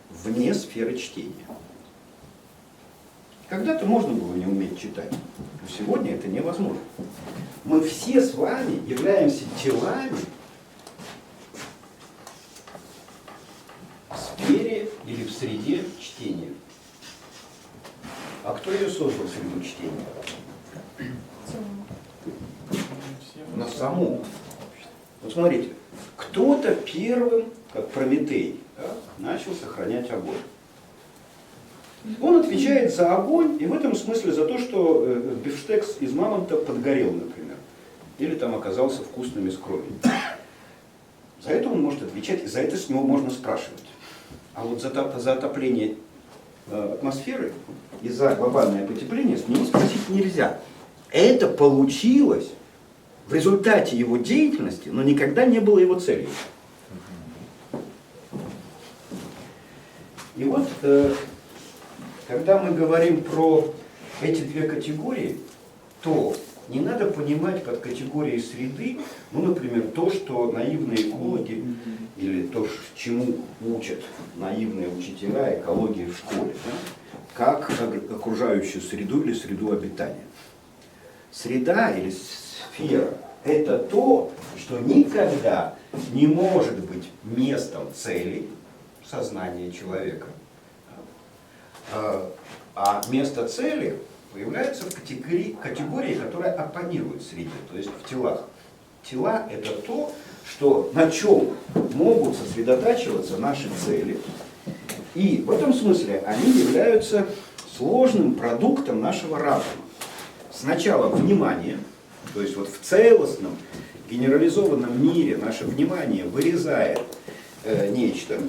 вне сферы чтения. Когда-то можно было не уметь читать, но сегодня это невозможно. Мы все с вами являемся телами в сфере или в среде чтения. А кто ее создал, среду чтения? На саму. Вот смотрите, кто-то первым, как Прометей, да, начал сохранять огонь. Он отвечает за огонь, и в этом смысле за то, что бифштекс из мамонта подгорел, например, или там оказался вкусным из крови. За это он может отвечать, и за это с него можно спрашивать. А вот за отопление атмосферы и за глобальное потепление с него спросить нельзя. Это получилось в результате его деятельности, но никогда не было его целью. И вот, когда мы говорим про эти две категории, то не надо понимать под категорией среды, ну, например, то, что наивные экологи, или то, чему учат наивные учителя экологии в школе, да, как окружающую среду или среду обитания. Среда или сфера – это то, что никогда не может быть местом цели сознания человека. А место цели появляется в категории, которая оппонирует среде, то есть в телах. Тела – это то, что, на чем могут сосредотачиваться наши цели. И в этом смысле они являются сложным продуктом нашего разума. Сначала внимание, то есть вот в целостном, генерализованном мире наше внимание вырезает нечто.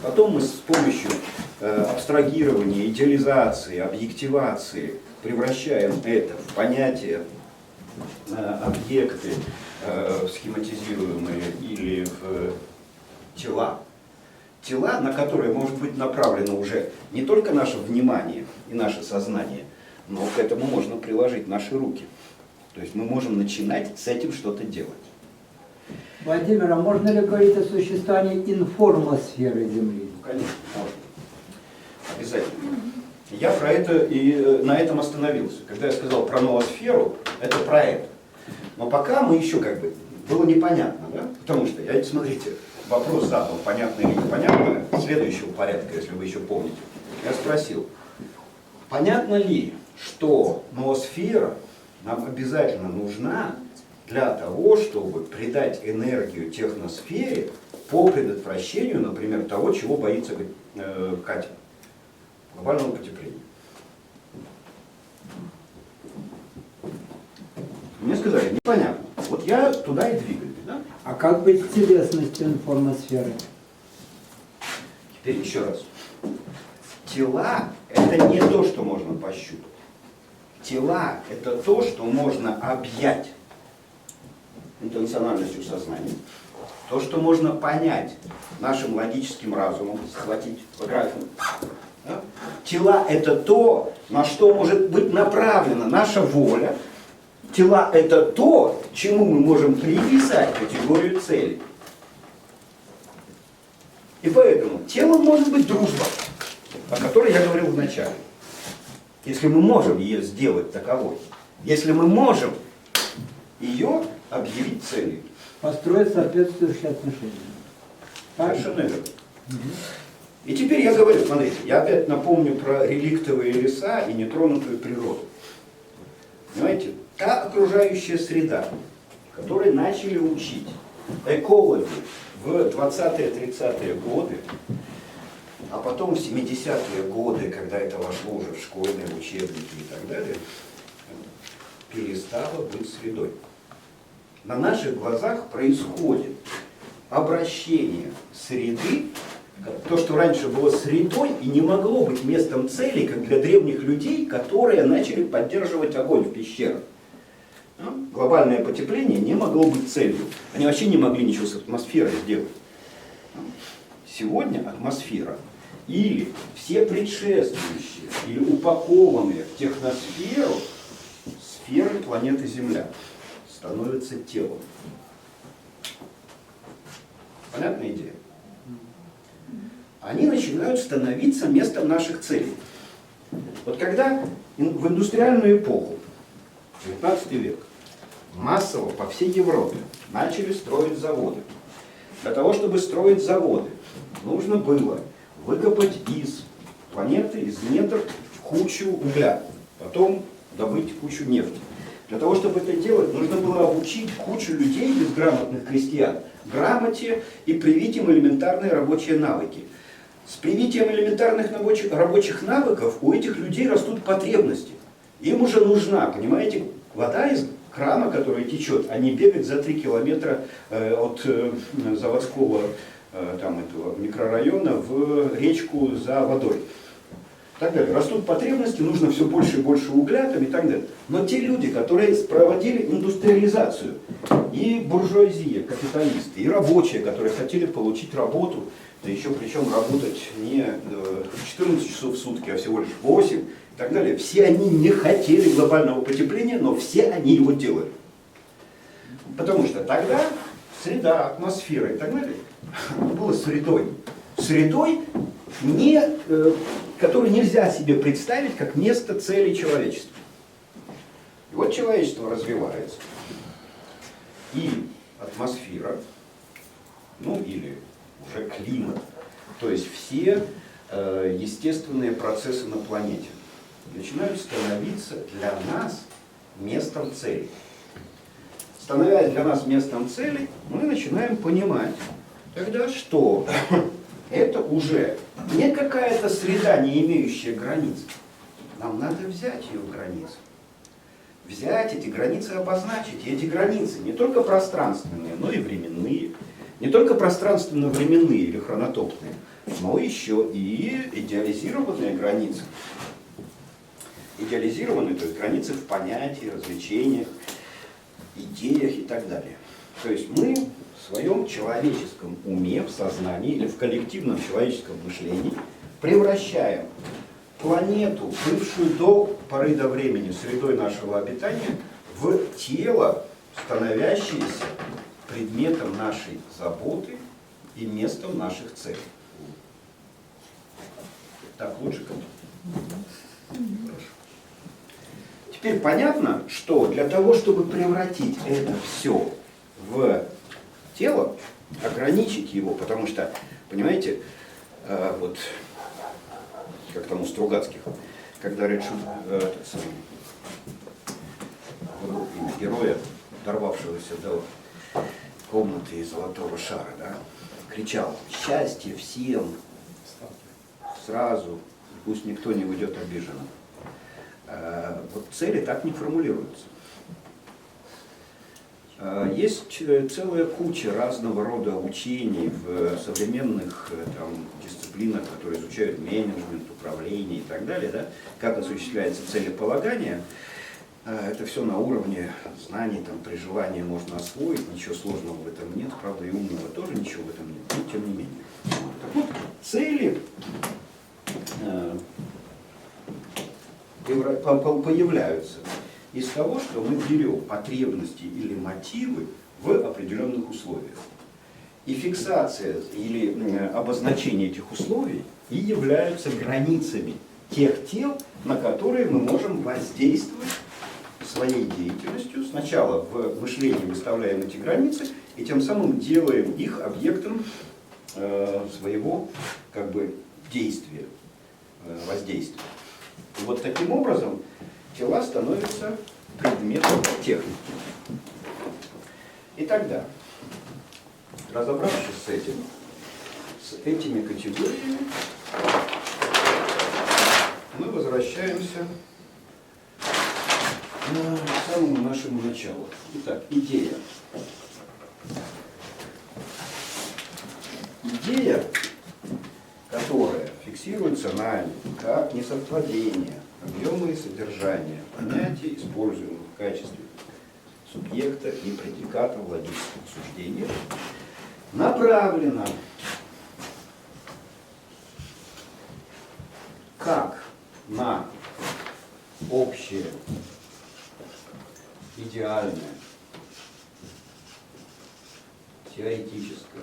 Потом мы с помощью абстрагирования, идеализации, объективации превращаем это в понятия, объекты схематизируемые или в тела. Тела, на которые может быть направлено уже не только наше внимание и наше сознание, но к этому можно приложить наши руки. То есть мы можем начинать с этим что-то делать. Владимир, а можно ли говорить о существовании информосферы Земли? Ну, конечно, можно. Обязательно. Я про это и на этом остановился. Когда я сказал про ноосферу, это про это. Но пока мы еще как бы, было непонятно, да? Потому что, смотрите, вопрос задал, понятно или непонятно, следующего порядка, если вы еще помните. Я спросил, понятно ли, что ноосфера нам обязательно нужна для того, чтобы придать энергию техносфере по предотвращению, например, того, чего боится Катя, глобального потепления. Мне сказали, непонятно. Вот я туда и двигаюсь. Да? А как быть с телесностью информосферы? Теперь еще раз. Тела – это это не то, что можно пощупать. Тела – это то, что можно объять интенциональностью сознания. То, что можно понять нашим логическим разумом, схватить фотографию. Да? Тела – это то, на что может быть направлена наша воля. Тела – это то, чему мы можем приписать категорию цели. И поэтому телом может быть дружба, о которой я говорил в начале. Если мы можем ее сделать таковой, если мы можем ее объявить целью. Построить соответствующие отношения. Совершенно верно. И теперь я говорю, смотрите, я опять напомню про реликтовые леса и нетронутую природу. Понимаете, та окружающая среда, которой начали учить экологи в 20-30-е годы, а потом в 70-е годы, когда это вошло уже в школьные учебники и так далее, перестала быть средой. На наших глазах происходит обращение среды, то, что раньше было средой и не могло быть местом цели, как для древних людей, которые начали поддерживать огонь в пещерах. Глобальное потепление не могло быть целью. Они вообще не могли ничего с атмосферой сделать. Сегодня атмосфера или все предшествующие, или упакованные в техносферу сферы планеты Земля становятся телом. Понятная идея? Они начинают становиться местом наших целей. Вот когда в индустриальную эпоху, 19 век, массово по всей Европе начали строить заводы. Для того, чтобы строить заводы, нужно было выкопать из планеты, из недр кучу угля, потом добыть кучу нефти. Для того, чтобы это делать, нужно было обучить кучу людей, безграмотных крестьян, грамоте и привить им элементарные рабочие навыки. С привитием элементарных рабочих навыков у этих людей растут потребности. Им уже нужна, понимаете, вода из крана, которая течет, а не бегать за 3 километра от заводского там, этого микрорайона в речку за водой. Так далее. Растут потребности, нужно все больше и больше угля там, и так далее. Но те люди, которые проводили индустриализацию, и буржуазия, капиталисты, и рабочие, которые хотели получить работу, да еще причем работать не 14 часов в сутки, а всего лишь 8 и так далее, все они не хотели глобального потепления, но все они его делали. Потому что тогда среда, атмосфера и так далее было средой. Средой, которую нельзя себе представить как место цели человечества. И вот человечество развивается. И атмосфера, ну или уже климат, то есть все естественные процессы на планете начинают становиться для нас местом цели. Становясь для нас местом цели, мы начинаем понимать тогда, что это уже не какая-то среда, не имеющая границ. Нам надо взять ее границы. Взять эти границы, обозначить. И эти границы не только пространственные, но и временные. Не только пространственно-временные или хронотопные, но еще и идеализированные границы. Идеализированные, то есть границы в понятии, развлечениях, идеях и так далее. То есть мы в своем человеческом уме, в сознании или в коллективном человеческом мышлении превращаем планету, бывшую до поры до времени средой нашего обитания, в тело, становящееся предметом нашей заботы и местом наших целей. Так, лучше как? Хорошо. Теперь понятно, что для того, чтобы превратить это все в тело, ограничить его, потому что, понимаете, вот как там у Стругацких, когда речь героя, дорвавшегося до комнаты из золотого шара, да, кричал: «Счастье всем сразу, пусть никто не уйдет обиженным». Вот цели так не формулируются. Есть целая куча разного рода учений в современных там, дисциплинах дисциплинах, которые изучают менеджмент, управление и так далее, да, как осуществляется целеполагание. Это все на уровне знаний, там, при желании можно освоить, ничего сложного в этом нет, правда, и умного тоже ничего в этом нет, но тем не менее. Так вот, цели появляются из того, что мы берем потребности или мотивы в определенных условиях. И фиксация или обозначение этих условий и являются границами тех тел, на которые мы можем воздействовать своей деятельностью. Сначала в мышлении выставляем эти границы и тем самым делаем их объектом своего как бы действия, воздействия. И вот таким образом тела становятся предметом техники. И тогда, разобравшись с этими категориями, мы возвращаемся к самому нашему началу. Итак, идея. Идея, которая фиксируется нами как несовпадение объема и содержания понятий, используемых в качестве субъекта и предиката в логическом суждении, направлена как на общее, идеальное, теоретическое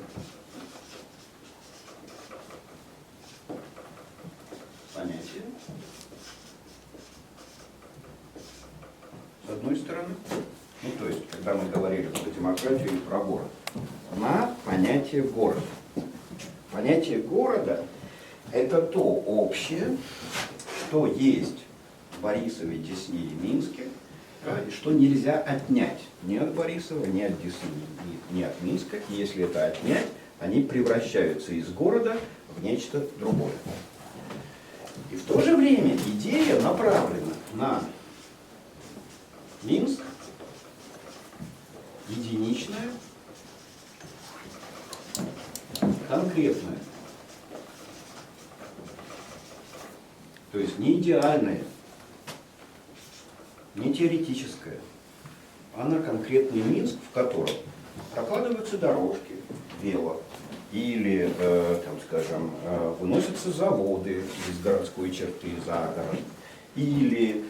понятие, с одной стороны, ну то есть, когда мы говорили про демократию или про город, на понятие города. Понятие города – это то общее, что есть в Борисове, Десне и Минске, и что нельзя отнять ни от Борисова, ни от Десны, ни от Минска. И если это отнять, они превращаются из города в нечто другое. И в то же время идея направлена на Минск, единичное, конкретное. То есть не идеальное, не теоретическое, а на конкретный Минск, в котором прокладываются дорожки, вело, или, там, скажем, выносятся заводы из городской черты за город, или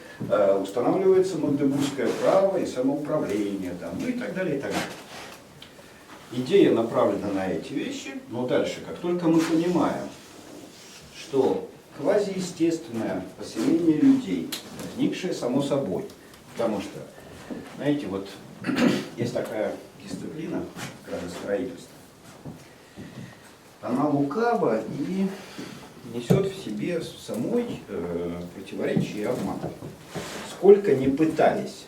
устанавливается магдебургское право и самоуправление, там, ну и так далее, и так далее. Идея направлена на эти вещи, но дальше, как только мы понимаем, что квазиестественное поселение людей, возникшее само собой, потому что, знаете, вот есть такая дисциплина, градостроительство, она лукава и несет в себе самой противоречие и обман. Сколько ни пытались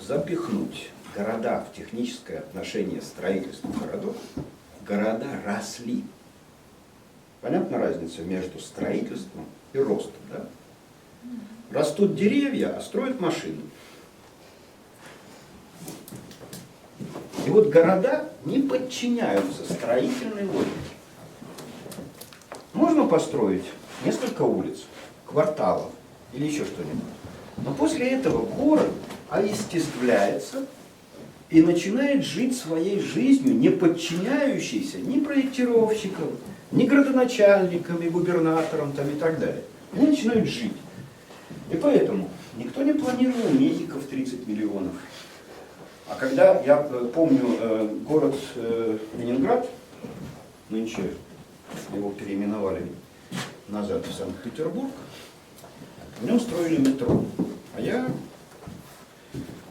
запихнуть города в техническое отношение строительства городов, города росли. Понятна разница между строительством и ростом, да? Растут деревья, а строят машины. И вот города не подчиняются строительной логике. Можно построить несколько улиц, кварталов или еще что-нибудь. Но после этого город оестествляется и начинает жить своей жизнью, не подчиняющейся ни проектировщикам, ни градоначальникам, и губернаторам там, и так далее. Они начинают жить. И поэтому никто не планировал медиков 30 миллионов. А когда, я помню, город Ленинград, нынче его переименовали назад в Санкт-Петербург, в нем строили метро. А я,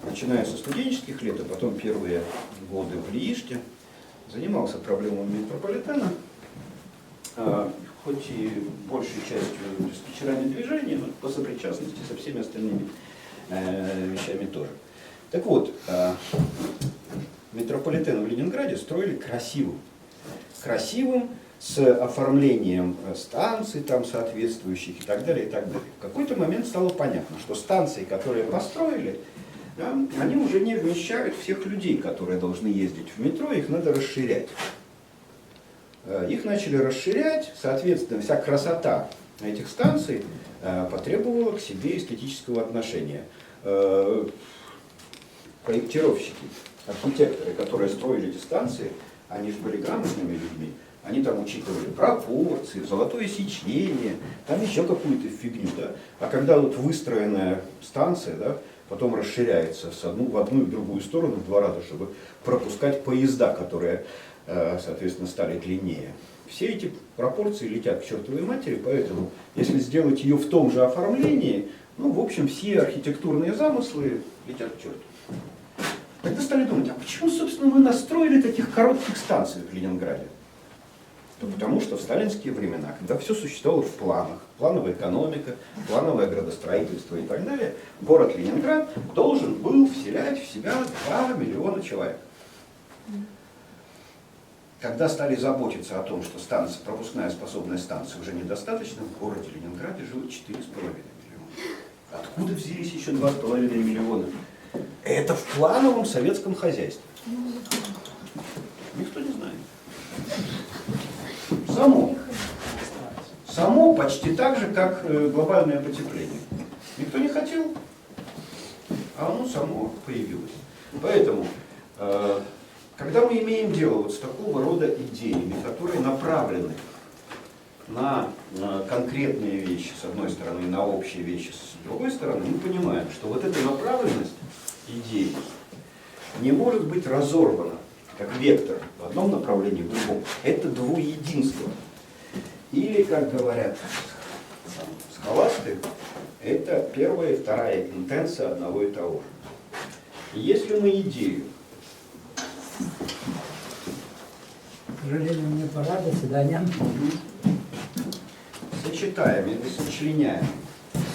начиная со студенческих лет, а потом первые годы в ЛИИШТе, занимался проблемами метрополитена, хоть и большей частью диспетчерами движения, но по сопричастности со всеми остальными вещами тоже. Так вот, метрополитен в Ленинграде строили красивым. Красивым, с оформлением станций там соответствующих и так далее, и так далее. В какой-то момент стало понятно, что станции, которые построили, да, они уже не вмещают всех людей, которые должны ездить в метро, их надо расширять. Их начали расширять, соответственно, вся красота этих станций потребовала к себе эстетического отношения. Проектировщики, архитекторы, которые строили эти станции, они же были грамотными людьми, они там учитывали пропорции, золотое сечение, там еще какую-то фигню, да. А когда вот выстроенная станция, да, потом расширяется в одну и в другую сторону в 2 раза, чтобы пропускать поезда, которые, соответственно, стали длиннее. Все эти пропорции летят к чертовой матери, поэтому если сделать ее в том же оформлении, ну, в общем, все архитектурные замыслы летят к черту. Тогда стали думать, а почему, собственно, мы настроили таких коротких станций в Ленинграде? Да потому что в сталинские времена, когда все существовало в планах, плановая экономика, плановое градостроительство и так далее, город Ленинград должен был вселять в себя 2 миллиона человек. Когда стали заботиться о том, что пропускная способность станции уже недостаточно, в городе Ленинграде жило 4,5 миллиона. Откуда взялись еще 2,5 миллиона? Это в плановом советском хозяйстве. Никто не знает. Само почти так же, как глобальное потепление. Никто не хотел, а оно само появилось. Поэтому, когда мы имеем дело вот с такого рода идеями, которые направлены на конкретные вещи, с одной стороны, и на общие вещи, с другой стороны, мы понимаем, что вот эта направленность идей не может быть разорвана, как вектор в одном направлении, в другом. Это двуединство. Или, как говорят схоласты, это первая и вторая интенция одного и того же. И если мы идею... К сожалению, мне пора, до свидания. Сочетаем или сочленяем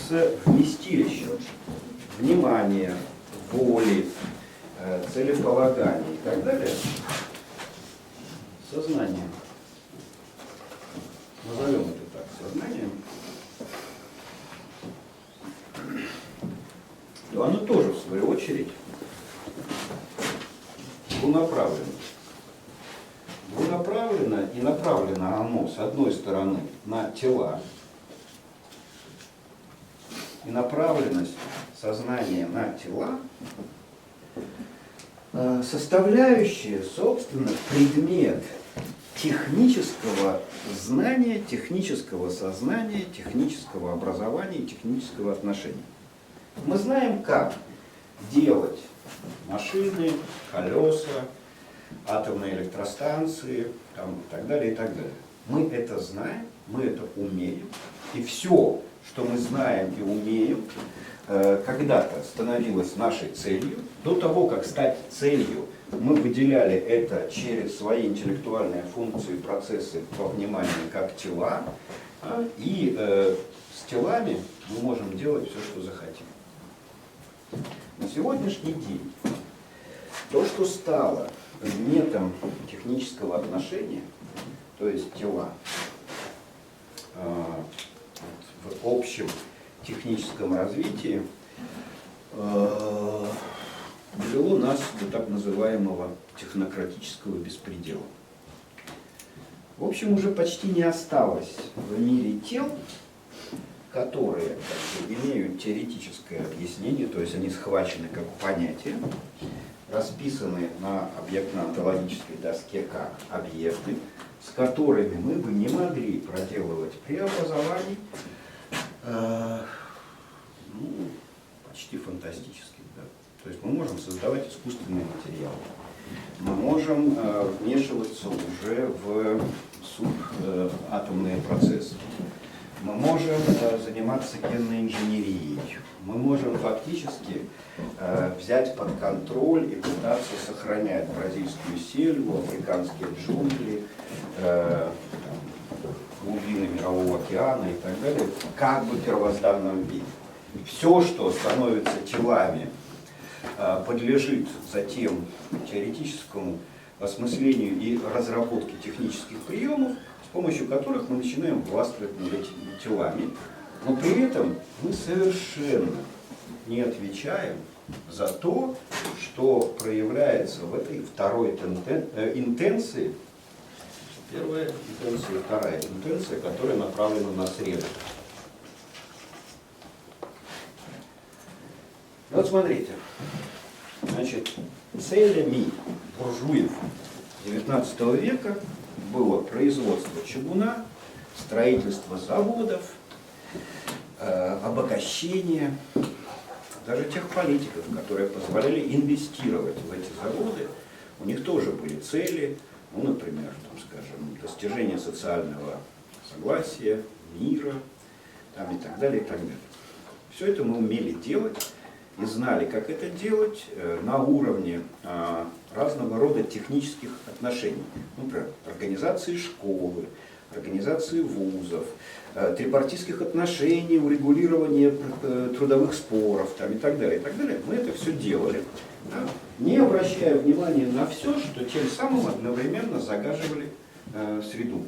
с вместилищем внимания, воли, целеполагания и так далее, сознанием. Назовем это так, сознанием. То оно тоже, в свою очередь, двунаправленно. Двунаправленно и направлено оно, с одной стороны, на тела, и направленность сознания на тела, составляющая, собственно, предмет технического знания, технического сознания, технического образования, технического отношения. Мы знаем, как делать машины, колеса, атомные электростанции, там, и так далее, и так далее. Мы это знаем, мы это умеем, и все, что мы знаем и умеем, когда-то становилось нашей целью. До того, как стать целью, мы выделяли это через свои интеллектуальные функции, процессы во вниманию как тела, и с телами мы можем делать все, что захотим. На сегодняшний день то, что стало предметом технического отношения, то есть тела, в общем техническом развитии, привело нас до так называемого технократического беспредела. В общем, уже почти не осталось в мире тел, которые имеют теоретическое объяснение, то есть они схвачены как понятия, расписаны на объектно-онтологической доске как объекты, с которыми мы бы не могли проделывать преобразований, почти фантастических. Да? То есть мы можем создавать искусственные материалы, мы можем вмешиваться уже в субатомные процессы, мы можем заниматься генной инженерией, мы можем фактически взять под контроль и пытаться сохранять бразильскую сельву, африканские джунгли, глубины Мирового океана и так далее, как бы в первозданном виде. Все, что становится телами, подлежит затем теоретическому осмыслению и разработке технических приемов, с помощью которых мы начинаем властвовать над этими телами, но при этом мы совершенно не отвечаем за то, что проявляется в этой второй интенции Первая интенция и вторая интенция, которая направлена на среду. Вот смотрите, значит, целями буржуев XIX века было производство чугуна, строительство заводов, обогащение, даже тех политиков, которые позволяли инвестировать в эти заводы, у них тоже были цели, ну, например, там, скажем, достижение социального согласия, мира, там, и так далее, и так далее. Все это мы умели делать и знали, как это делать на уровне разного рода технических отношений. Например, организации школы, организации вузов, трипартийских отношений, урегулирования трудовых споров там, и так далее, и так далее. Мы это все делали, да, не обращая внимания на все, что тем самым одновременно загаживали среду,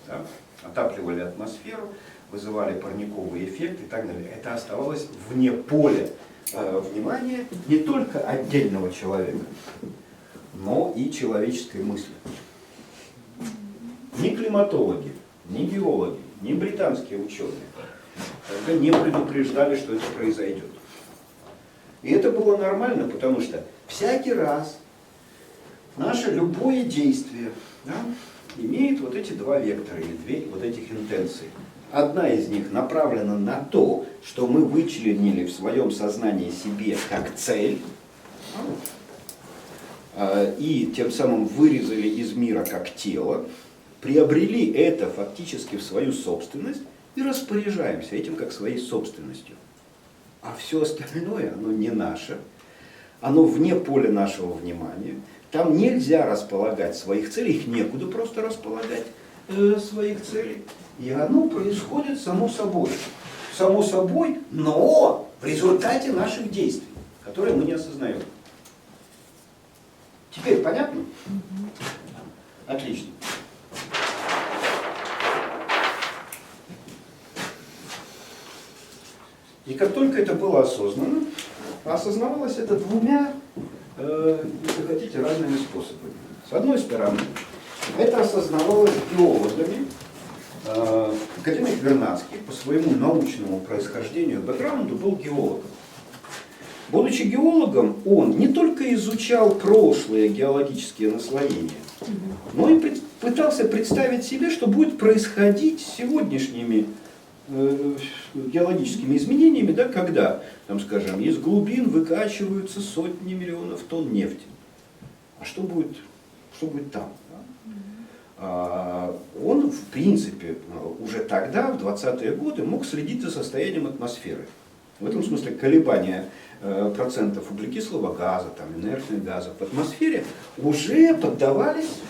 да, отапливали атмосферу, вызывали парниковый эффект и так далее. Это оставалось вне поля внимания не только отдельного человека, но и человеческой мысли. Ни климатологи, ни геологи, ни британские ученые тогда не предупреждали, что это произойдет. И это было нормально, потому что всякий раз наше любое действие, да, имеет вот эти два вектора или две вот этих интенций. Одна из них направлена на то, что мы вычленили в своем сознании себе как цель, и тем самым вырезали из мира как тело, приобрели это фактически в свою собственность и распоряжаемся этим как своей собственностью. А все остальное, оно не наше, оно вне поля нашего внимания. Там нельзя располагать своих целей, их некуда просто располагать своих целей. И оно происходит само собой. Само собой, но в результате наших действий, которые мы не осознаем. Теперь понятно? Отлично. И как только это было осознано, осознавалось это двумя, если хотите, разными способами. С одной стороны, это осознавалось геологами. Академик Вернадский по своему научному происхождению, бэкграунду был геологом. Будучи геологом, он не только изучал прошлые геологические наслоения, но и пытался представить себе, что будет происходить с сегодняшними геологическими изменениями, да, когда, там, скажем, из глубин выкачиваются сотни миллионов тонн нефти. А что будет там? Он, в принципе, уже тогда, в 20-е годы, мог следить за состоянием атмосферы. В этом смысле колебания процентов углекислого газа, там, инертных газов в атмосфере уже поддавались,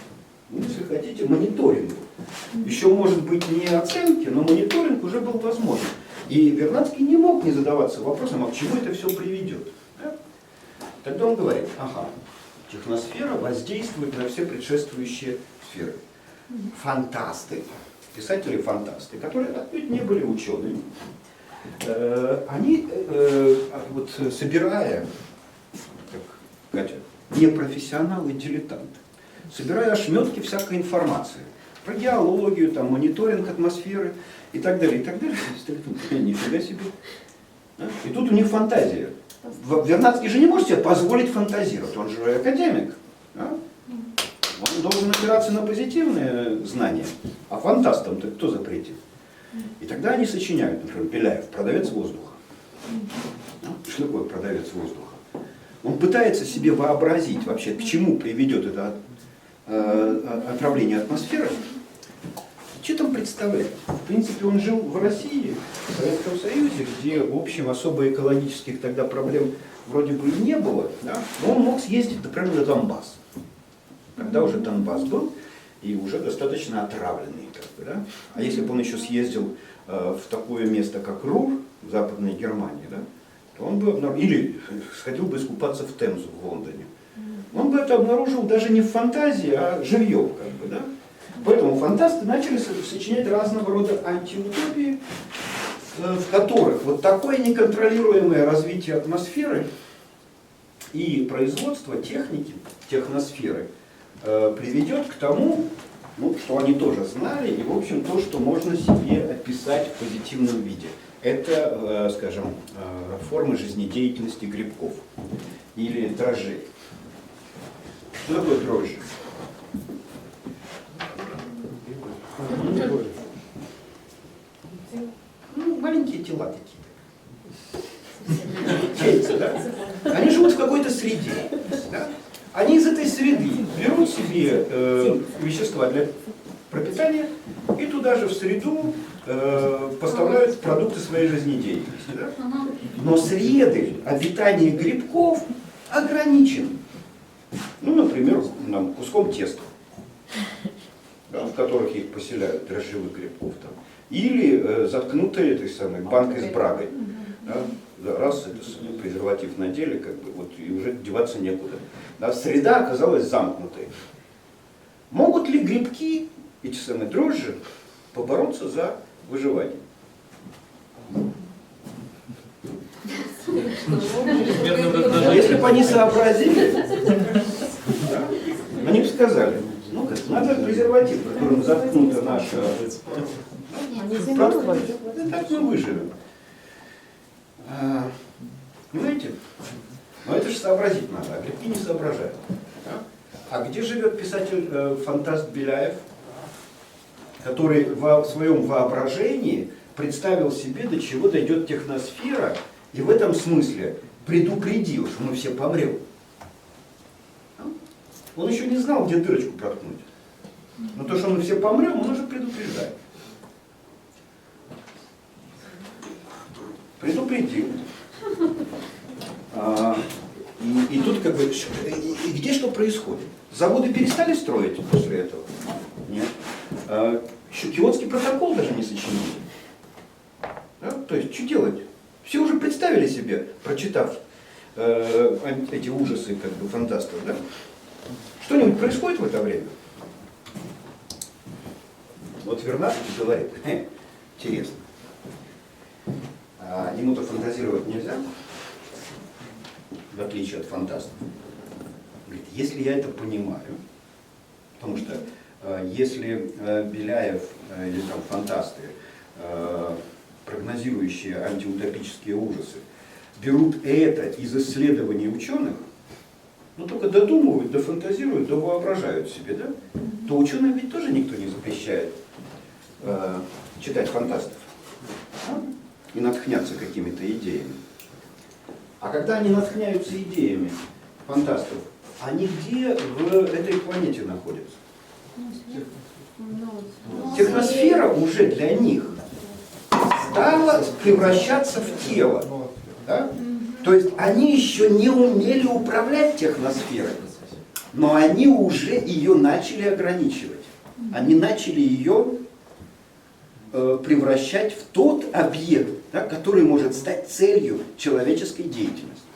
ну, если хотите, мониторингу. Еще, может быть, не оценки, но мониторинг уже был возможен. И Вернадский не мог не задаваться вопросом, а к чему это все приведет. Да? Тогда он говорит, ага, техносфера воздействует на все предшествующие сферы. Фантасты, писатели-фантасты, которые отнюдь не были учеными, они, вот, собирая, как Катя, непрофессионалы-дилетанты, собирая ошметки всякой информации про геологию, там, мониторинг атмосферы и так далее, нифига себе. Да? И тут у них фантазия. Вернадский же не может себе позволить фантазировать, он же академик. Да? Он должен опираться на позитивные знания, а фантастам-то кто запретит? И тогда они сочиняют, например, Беляев, продавец воздуха. Что такое продавец воздуха? Он пытается себе вообразить вообще, к чему приведет это отравление атмосферы. Что там представляет? В принципе, он жил в России, в Советском Союзе, где, в общем, особо экологических тогда проблем вроде бы и не было. Да? Но он мог съездить, например, на Донбасс. Когда уже Донбасс был, и уже достаточно отравленный. Как бы, да? А если бы он еще съездил в такое место, как Рур, в Западной Германии, да, то он бы или сходил бы искупаться в Темзу в Лондоне. Он бы это обнаружил даже не в фантазии, а живьем. Как бы, да? Поэтому фантасты начали сочинять разного рода антиутопии, в которых вот такое неконтролируемое развитие атмосферы и производство техники, техносферы, приведет к тому, Ну, что они тоже знали, и, в общем, то, что можно себе описать в позитивном виде. Это, скажем, формы жизнедеятельности грибков или дрожжей. Что такое дрожжи? Ну, маленькие тела такие. Яйца, да? Они живут в какой-то среде. Да? Они из этой среды берут себе вещества для пропитания и туда же в среду поставляют продукты своей жизнедеятельности. Да? Но среды обитания грибков ограничены. Ну, например, куском теста, да, в которых их поселяют, дрожжевых грибков там. Или заткнутой этой самой банкой с брагой. Да? Раз это презерватив надели, как бы, вот, и уже деваться некуда. Да? Среда оказалась замкнутой. Могут ли грибки, эти самые дрожжи, побороться за выживание? Если бы они сообразили, да, они бы сказали, ну, надо презерватив, которым заткнута наша продукция, так мы выживем. Понимаете? Но это же сообразить надо, а грибки не соображают. Да? А где живет писатель-фантаст Беляев, который в своем воображении представил себе, до чего дойдет техносфера, и в этом смысле предупредил, что мы все помрем. Он еще не знал, где дырочку проткнуть. Но то, что мы все помрем, он уже предупреждает. Предупредил. И тут как бы, и где что происходит? Заводы перестали строить после этого? Нет. Киотский протокол даже не сочинили. Да? То есть, что делать? Все уже представили себе, прочитав эти ужасы как бы фантастов, да? Что-нибудь происходит в это время? Вот Вернадский говорит, интересно. Ему-то фантазировать нельзя, в отличие от фантастов. Говорит, если я это понимаю, потому что если Беляев или там фантасты, прогнозирующие антиутопические ужасы, берут это из исследований ученых, ну только додумывают, дофантазируют, довоображают себе, да? То ученым ведь тоже никто не запрещает читать фантастов и натхняться какими-то идеями. А когда они натхняются идеями фантастов, они где в этой планете находятся? Техносфера уже для них стала превращаться в тело. Да? То есть они еще не умели управлять техносферой, но они уже ее начали ограничивать. Они начали ее превращать в тот объект, да, который может стать целью человеческой деятельности.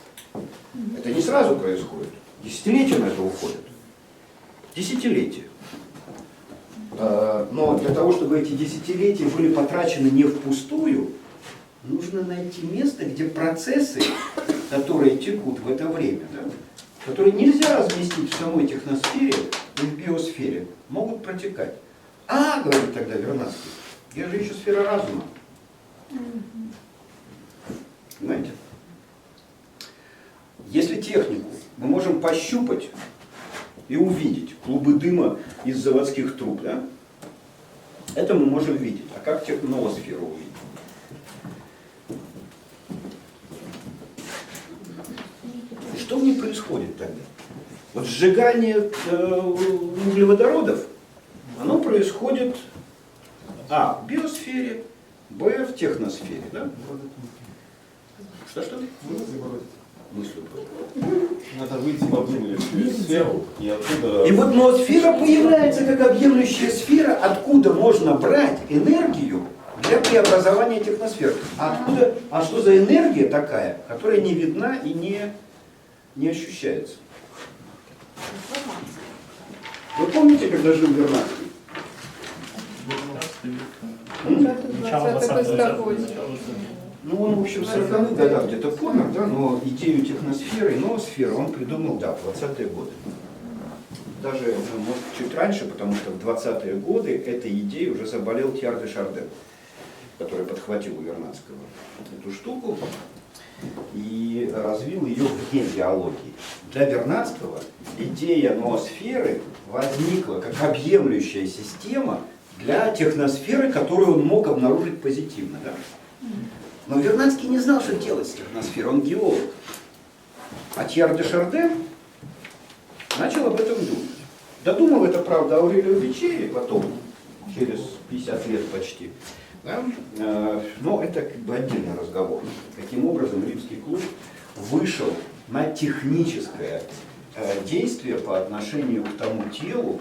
Это не сразу происходит. Десятилетия на это уходят. Десятилетия. Но для того, чтобы эти десятилетия были потрачены не впустую, нужно найти место, где процессы, которые текут в это время, да, которые нельзя разместить в самой техносфере и в биосфере, могут протекать. Говорит тогда Вернадский, я же еще сфера разума. Понимаете? Если технику мы можем пощупать и увидеть клубы дыма из заводских труб, да? Это мы можем видеть. А как ноосферу увидеть? И что в ней происходит тогда? Вот сжигание углеводородов, оно происходит в биосфере, б, в техносфере. Да? Что? Мыслью. Надо выйти в объемную сферу и оттуда... И вот ноосфера появляется как объемлющая сфера, откуда можно брать энергию для преобразования техносфер. А что за энергия такая, которая не видна и не ощущается? Вы помните, когда жил Вернадский? Начало 20-го. Ну, он, в общем, в 40-х годах где-то помер, да, но идею техносферы и ноосферы он придумал, в 20-е годы. даже, может, чуть раньше, потому что в 20-е годы этой идеей уже заболел Тьяр де Шарден, который подхватил у Вернадского эту штуку и развил ее вне геологии. Для Вернадского идея ноосферы возникла как объемлющая система для техносферы, которую он мог обнаружить позитивно. Да? Но Вернадский не знал, что делать с техносферой, он геолог. А Тьяр де Шарден начал об этом думать. Додумал это, правда, Аурелио Бичелли потом, через 50 лет почти. Да? Но это как бы отдельный разговор. Каким образом Римский клуб вышел на техническое действие по отношению к тому телу,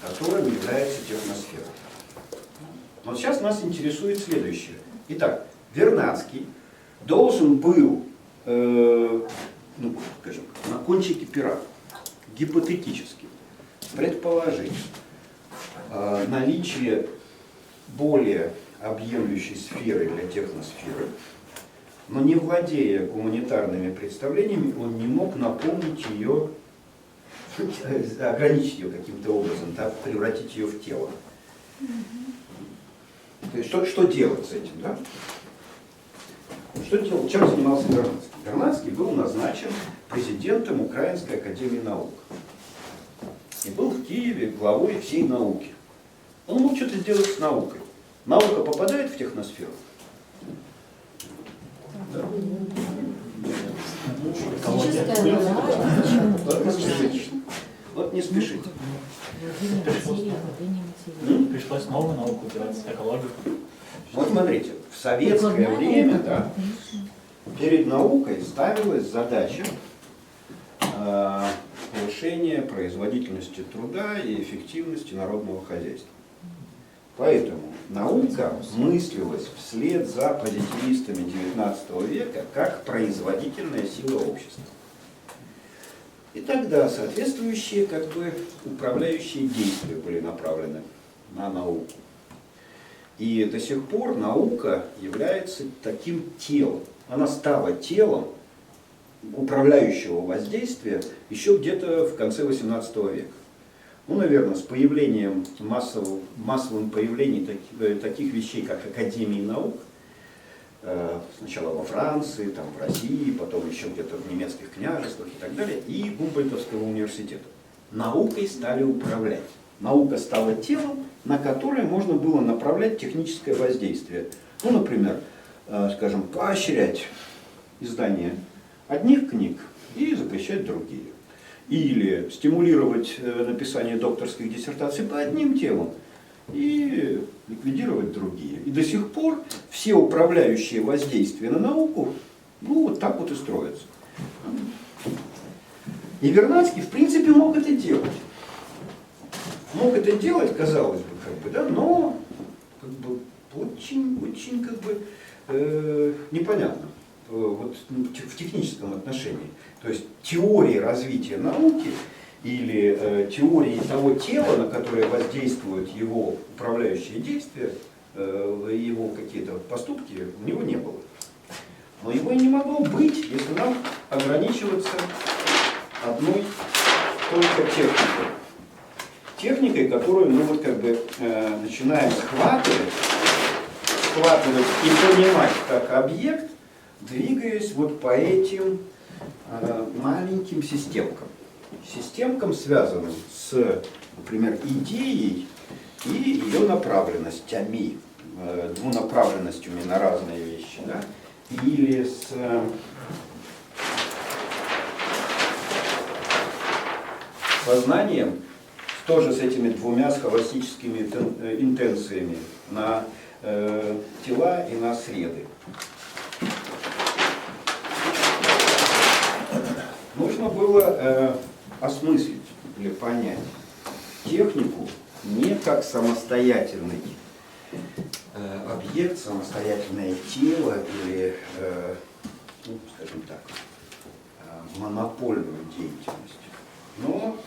которым является техносфера. Но сейчас нас интересует следующее. Итак, Вернадский должен был, скажем, на кончике пера, гипотетически предположить наличие более объемлющей сферы для техносферы, но не владея гуманитарными представлениями, он не мог наполнить ее, ограничить ее каким-то образом, так, превратить ее в тело. То есть что делать с этим? Да? Что делать? Чем занимался Вернадский? Вернадский был назначен президентом Украинской академии наук. И был в Киеве главой всей науки. Он мог что-то сделать с наукой. Наука попадает в техносферу? Да. Вот не спешите. Пришлось новую науку делать, экологию. Вот смотрите, в советское время, да, перед наукой ставилась задача повышения производительности труда и эффективности народного хозяйства. Поэтому наука мыслилась вслед за позитивистами XIX века как производительная сила общества. И тогда соответствующие управляющие действия были направлены на науку. И до сих пор наука является таким телом. Она стала телом управляющего воздействия еще где-то в конце XVIII века. Наверное, с появлением, массовым появлением таких вещей, как Академии наук, сначала во Франции, там, в России, потом еще где-то в немецких княжествах и так далее, и Гумбольдтовского университета. Наукой стали управлять. Наука стала телом, на которое можно было направлять техническое воздействие. Например, скажем, поощрять издание одних книг и запрещать другие. Или стимулировать написание докторских диссертаций по одним темам и ликвидировать другие. И до сих пор все управляющие воздействия на науку, вот так вот и строятся. И Вернадский, в принципе, мог это делать. Мог это делать, казалось бы, да, но очень непонятно в техническом отношении. То есть теории развития науки или теории того тела, на которое воздействуют его управляющие действия, его какие-то поступки, у него не было. Но его и не могло быть, если нам ограничиваться одной только техникой. Техникой, которую мы начинаем схватывать и понимать как объект, двигаясь по этим маленьким системкам. Системкам, связанным с, например, идеей и ее направленностями, двунаправленностями на разные вещи, да? Или сознанием, тоже с этими двумя схоластическими интенциями на тела и на среды. Нужно было осмыслить или понять технику не как самостоятельный объект, самостоятельное тело или, скажем так, монопольную деятельность, но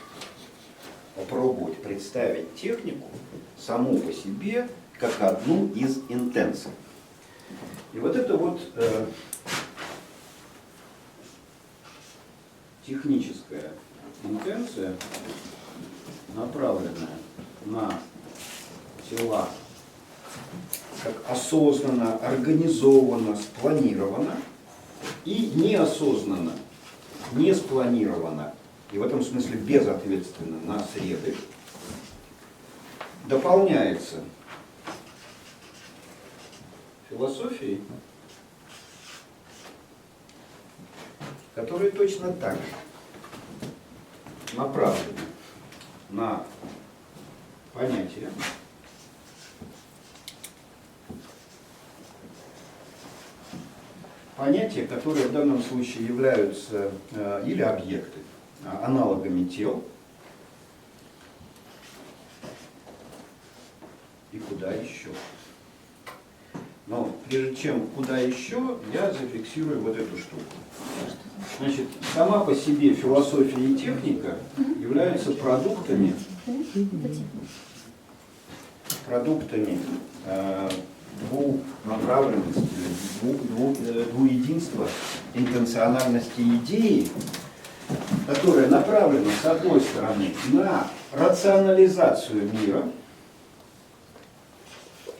попробовать представить технику саму по себе как одну из интенций. И вот это техническая интенция направленная на тела как осознанно, организованно, спланировано, и неосознанно, не спланировано, и в этом смысле безответственно на среды, дополняется философией, которая точно так же направлена на понятие, которые в данном случае являются или объекты, аналогами тел, и куда еще. Но прежде чем куда еще, я зафиксирую вот эту штуку. Значит, сама по себе философия и техника являются продуктами двунаправленности, двуединства, интенциональности идеи, которая направлена, с одной стороны, на рационализацию мира.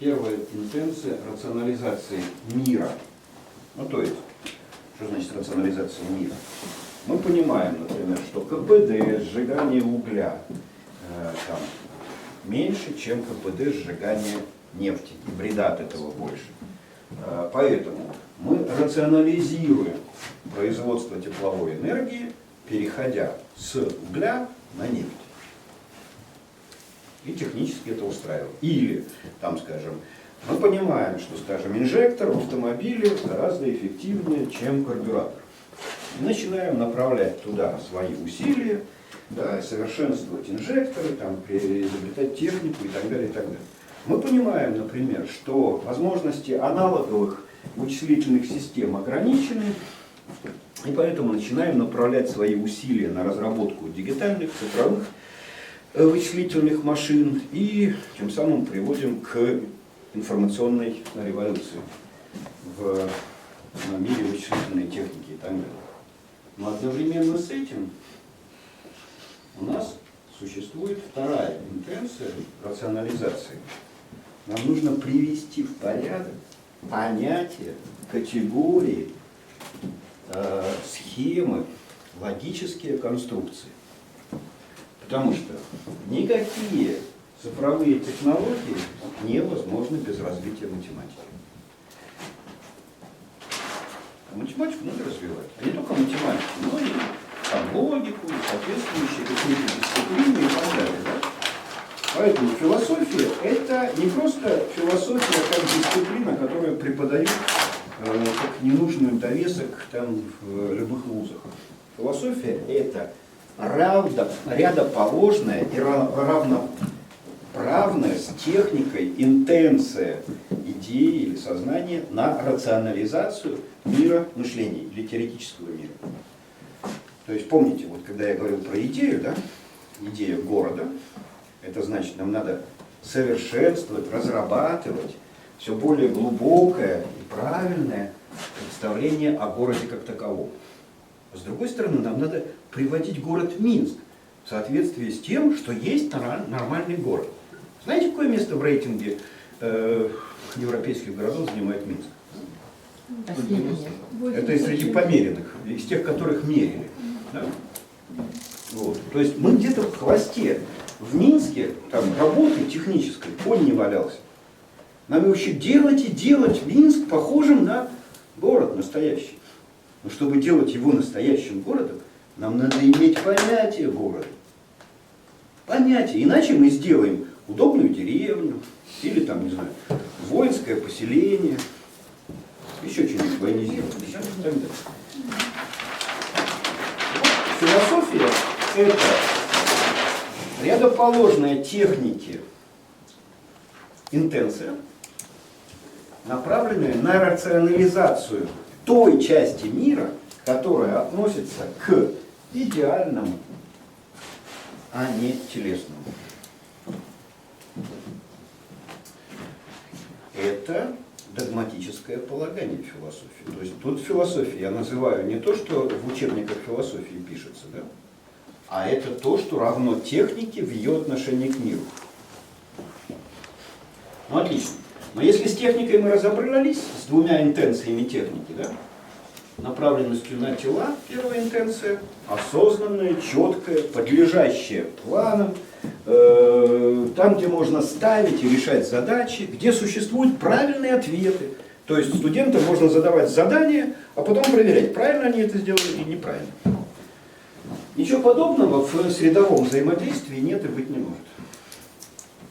Первая интенция рационализации мира. Ну, то есть, что значит рационализация мира? Мы понимаем, например, что КПД, сжигание угля, там, меньше, чем КПД сжигания нефти, и вреда от этого больше. Поэтому мы рационализируем производство тепловой энергии, переходя с угля на нефть. И технически это устраивает. Или, там, скажем, мы понимаем, что, скажем, инжектор в автомобиле гораздо эффективнее, чем карбюратор. И начинаем направлять туда свои усилия, да, совершенствовать инжекторы, там, изобретать технику и так далее, и так далее. Мы понимаем, например, что возможности аналоговых вычислительных систем ограничены, и поэтому начинаем направлять свои усилия на разработку дигитальных, цифровых вычислительных машин, и тем самым приводим к информационной революции в мире вычислительной техники и так далее. Но одновременно с этим у нас существует вторая интенция рационализации. Нам нужно привести в порядок понятия, категории, схемы, логические конструкции. Потому что никакие цифровые технологии невозможны без развития математики. А математику надо развивать. А не только математику, но и там, логику, и соответствующие какие-то дисциплины и так далее. Да? Поэтому философия – это не просто философия как дисциплина, которую преподают как ненужный довесок там, в любых вузах. Философия – это рядоположная и равноправная с техникой интенция идеи или сознания на рационализацию мира мышления или теоретического мира. То есть помните, вот когда я говорил про идею, да, идея города, это значит, нам надо совершенствовать, разрабатывать все более глубокое и правильное представление о городе как таковом. С другой стороны, нам надо приводить город Минск в соответствии с тем, что есть нормальный город. Знаете, какое место в рейтинге европейских городов занимает Минск? Это и среди померенных, из тех, которых мерили. Да? Вот. То есть мы где-то в хвосте. В Минске там работы технической конь не валялся. Нам вообще делать и делать Минск похожим на город настоящий. Но чтобы делать его настоящим городом, нам надо иметь понятие города. Понятие. Иначе мы сделаем удобную деревню, или там, не знаю, воинское поселение, еще что-нибудь военизировать. Философия – это рядоположная технике интенция, направленная на рационализацию той части мира, которая относится к идеальному, а не телесному. Это догматическое полагание философии. То есть тут философия я называю не то, что в учебниках философии пишется, да, А это то, что равно технике в ее отношении к миру. Ну, отлично. Но если с техникой мы разобрались, с двумя интенциями техники, да, направленностью на тела, первая интенция, осознанная, четкая, подлежащая планам, там, где можно ставить и решать задачи, где существуют правильные ответы. То есть студентам можно задавать задания, а потом проверять, правильно они это сделали или неправильно. Ничего подобного в средовом взаимодействии нет и быть не может.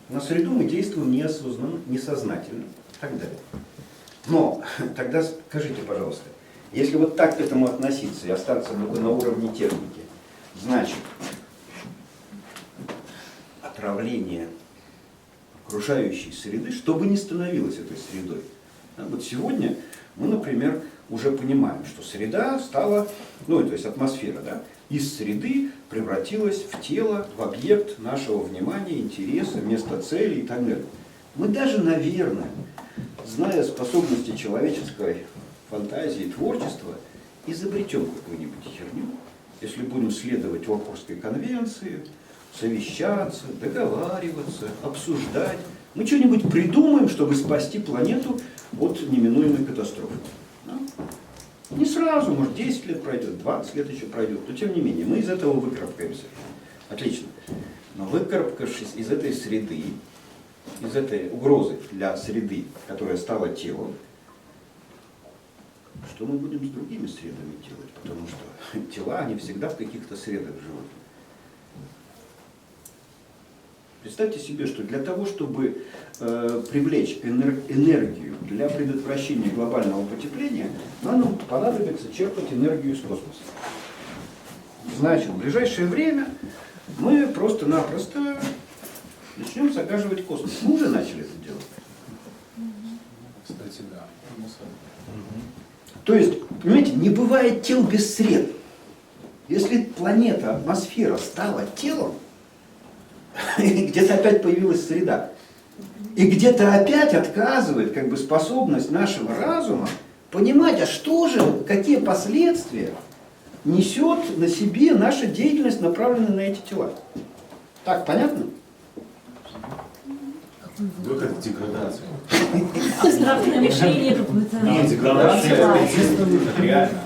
На среду мы действуем неосознанно, несознательно и так далее. Но тогда скажите, пожалуйста, если вот так к этому относиться и остаться на уровне техники, значит, отравление окружающей среды, что бы ни становилось этой средой. Вот сегодня мы, например, уже понимаем, что среда стала, ну, то есть атмосфера, да, из среды превратилась в тело, в объект нашего внимания, интереса, место цели и так далее. Мы даже, наверное, зная способности человеческой фантазии, творчества, изобретем какую-нибудь херню, если будем следовать Орхусской конвенции, совещаться, договариваться, обсуждать. Мы что-нибудь придумаем, чтобы спасти планету от неминуемой катастрофы. Да? Не сразу, может 10 лет пройдет, 20 лет еще пройдет, но тем не менее, мы из этого выкарабкаемся. Отлично. Но выкарабкавшись из этой среды, из этой угрозы для среды, которая стала телом, что мы будем с другими средами делать? Потому что тела, они всегда в каких-то средах живут. Представьте себе, что для того, чтобы привлечь энергию для предотвращения глобального потепления, нам понадобится черпать энергию из космоса. Значит, в ближайшее время мы просто-напросто начнем загаживать космос. Мы уже начали это делать. Кстати, да. То есть, понимаете, не бывает тел без сред. Если планета, атмосфера стала телом, где-то опять появилась среда. И где-то опять отказывает как бы способность нашего разума понимать, а что же, какие последствия несет на себе наша деятельность, направленная на эти тела. Так, понятно? Выход в деградацию. Абстрактное мышление какое-то. Нет, деградация это реально.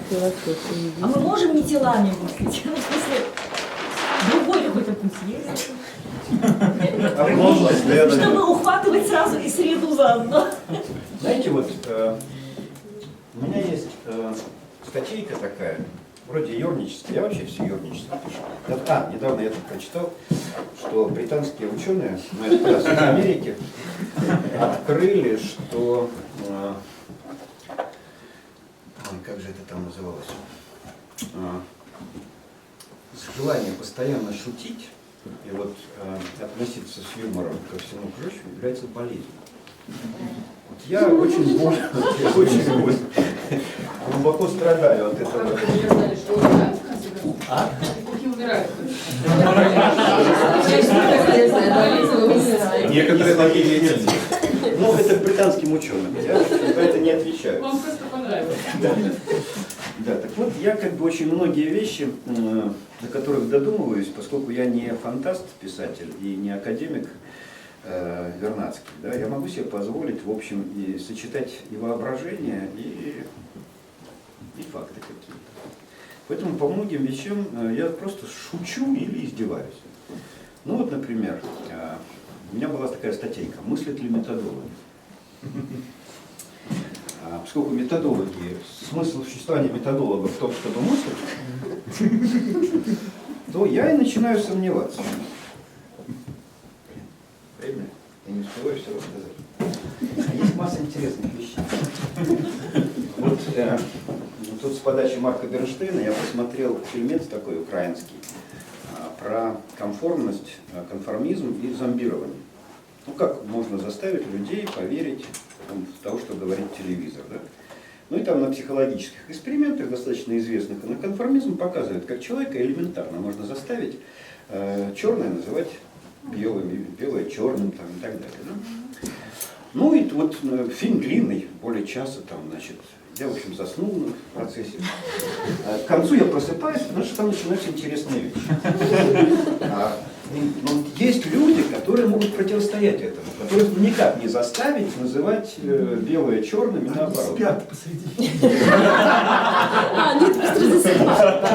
А мы можем не телами мыслить? Ну, в смысле, другой какой-то путь есть? Чтобы ухватывать сразу и среду заодно. Знаете, вот у меня есть статейка такая, вроде юрническая, я вообще все юрническое пишу. Недавно я тут прочитал, что британские ученые, ну это как раз из Америки, открыли, что, как же это там называлось, желание постоянно шутить и вот относиться с юмором ко всему прочему является болезнью. Вот я очень глубоко страдаю от этого. Некоторые такие нет. Ну, это британским ученым. Я за это не отвечаю. Вам просто понравилось. Да, так вот, я как бы очень многие вещи, до которых додумываюсь, поскольку я не фантаст-писатель и не академик Вернадский, да, я могу себе позволить, в общем, и сочетать и воображение, и факты какие-то. Поэтому по многим вещам я просто шучу или издеваюсь. Ну вот, например, у меня была такая статейка «Мыслят ли методологи?». Поскольку методологи, смысл существования методолога в том, чтобы мыслить, то я и начинаю сомневаться. Время? Я не успеваю все рассказать. А есть масса интересных вещей. Вот тут с подачи Марка Бернштейна я посмотрел фильмец такой украинский про конформность, конформизм и зомбирование. Ну как можно заставить людей поверить в то, что говорит телевизор, да? Ну и там на психологических экспериментах, достаточно известных, на конформизм показывает, как человека элементарно можно заставить черное называть белым, белое черным там, и так далее. Да? Ну и вот фильм длинный, более часа, там, значит, Я, в общем, заснул в процессе. К концу я просыпаюсь, потому что там начинаются интересные вещи. Но есть люди, которые могут противостоять этому, которых никак не заставить называть белое черным и наоборот. Спят посреди. Нет, быстро засыпают.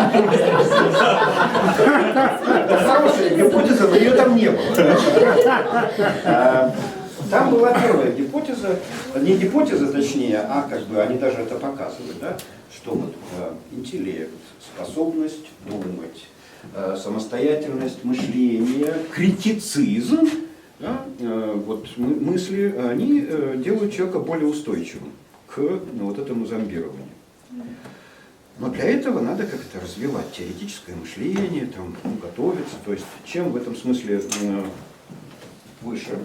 Это хорошая гипотеза, но ее там не было. Там была первая гипотеза, не гипотеза точнее, а как бы они даже это показывают, да, что вот интеллект, способность думать, самостоятельность мышления, критицизм, да, вот мысли, они делают человека более устойчивым к вот этому зомбированию. Но для этого надо как-то развивать теоретическое мышление, там, готовиться. То есть чем в этом смысле выше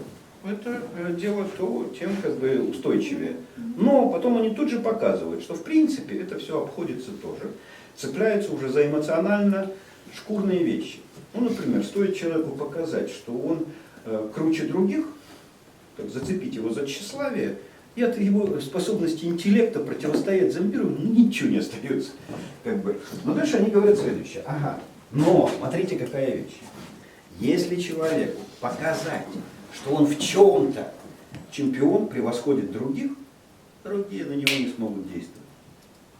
это дело, то тем как бы устойчивее. Но потом они тут же показывают, что в принципе это все обходится тоже. Цепляются уже за эмоционально шкурные вещи. Ну, например, стоит человеку показать, что он круче других, так, зацепить его за тщеславие, и от его способности интеллекта противостоять зомбированию ничего не остается. Как бы. Но дальше они говорят следующее. Ага, но смотрите, какая вещь. Если человеку показать, что он в чем-то чемпион, превосходит других, другие на него не смогут действовать.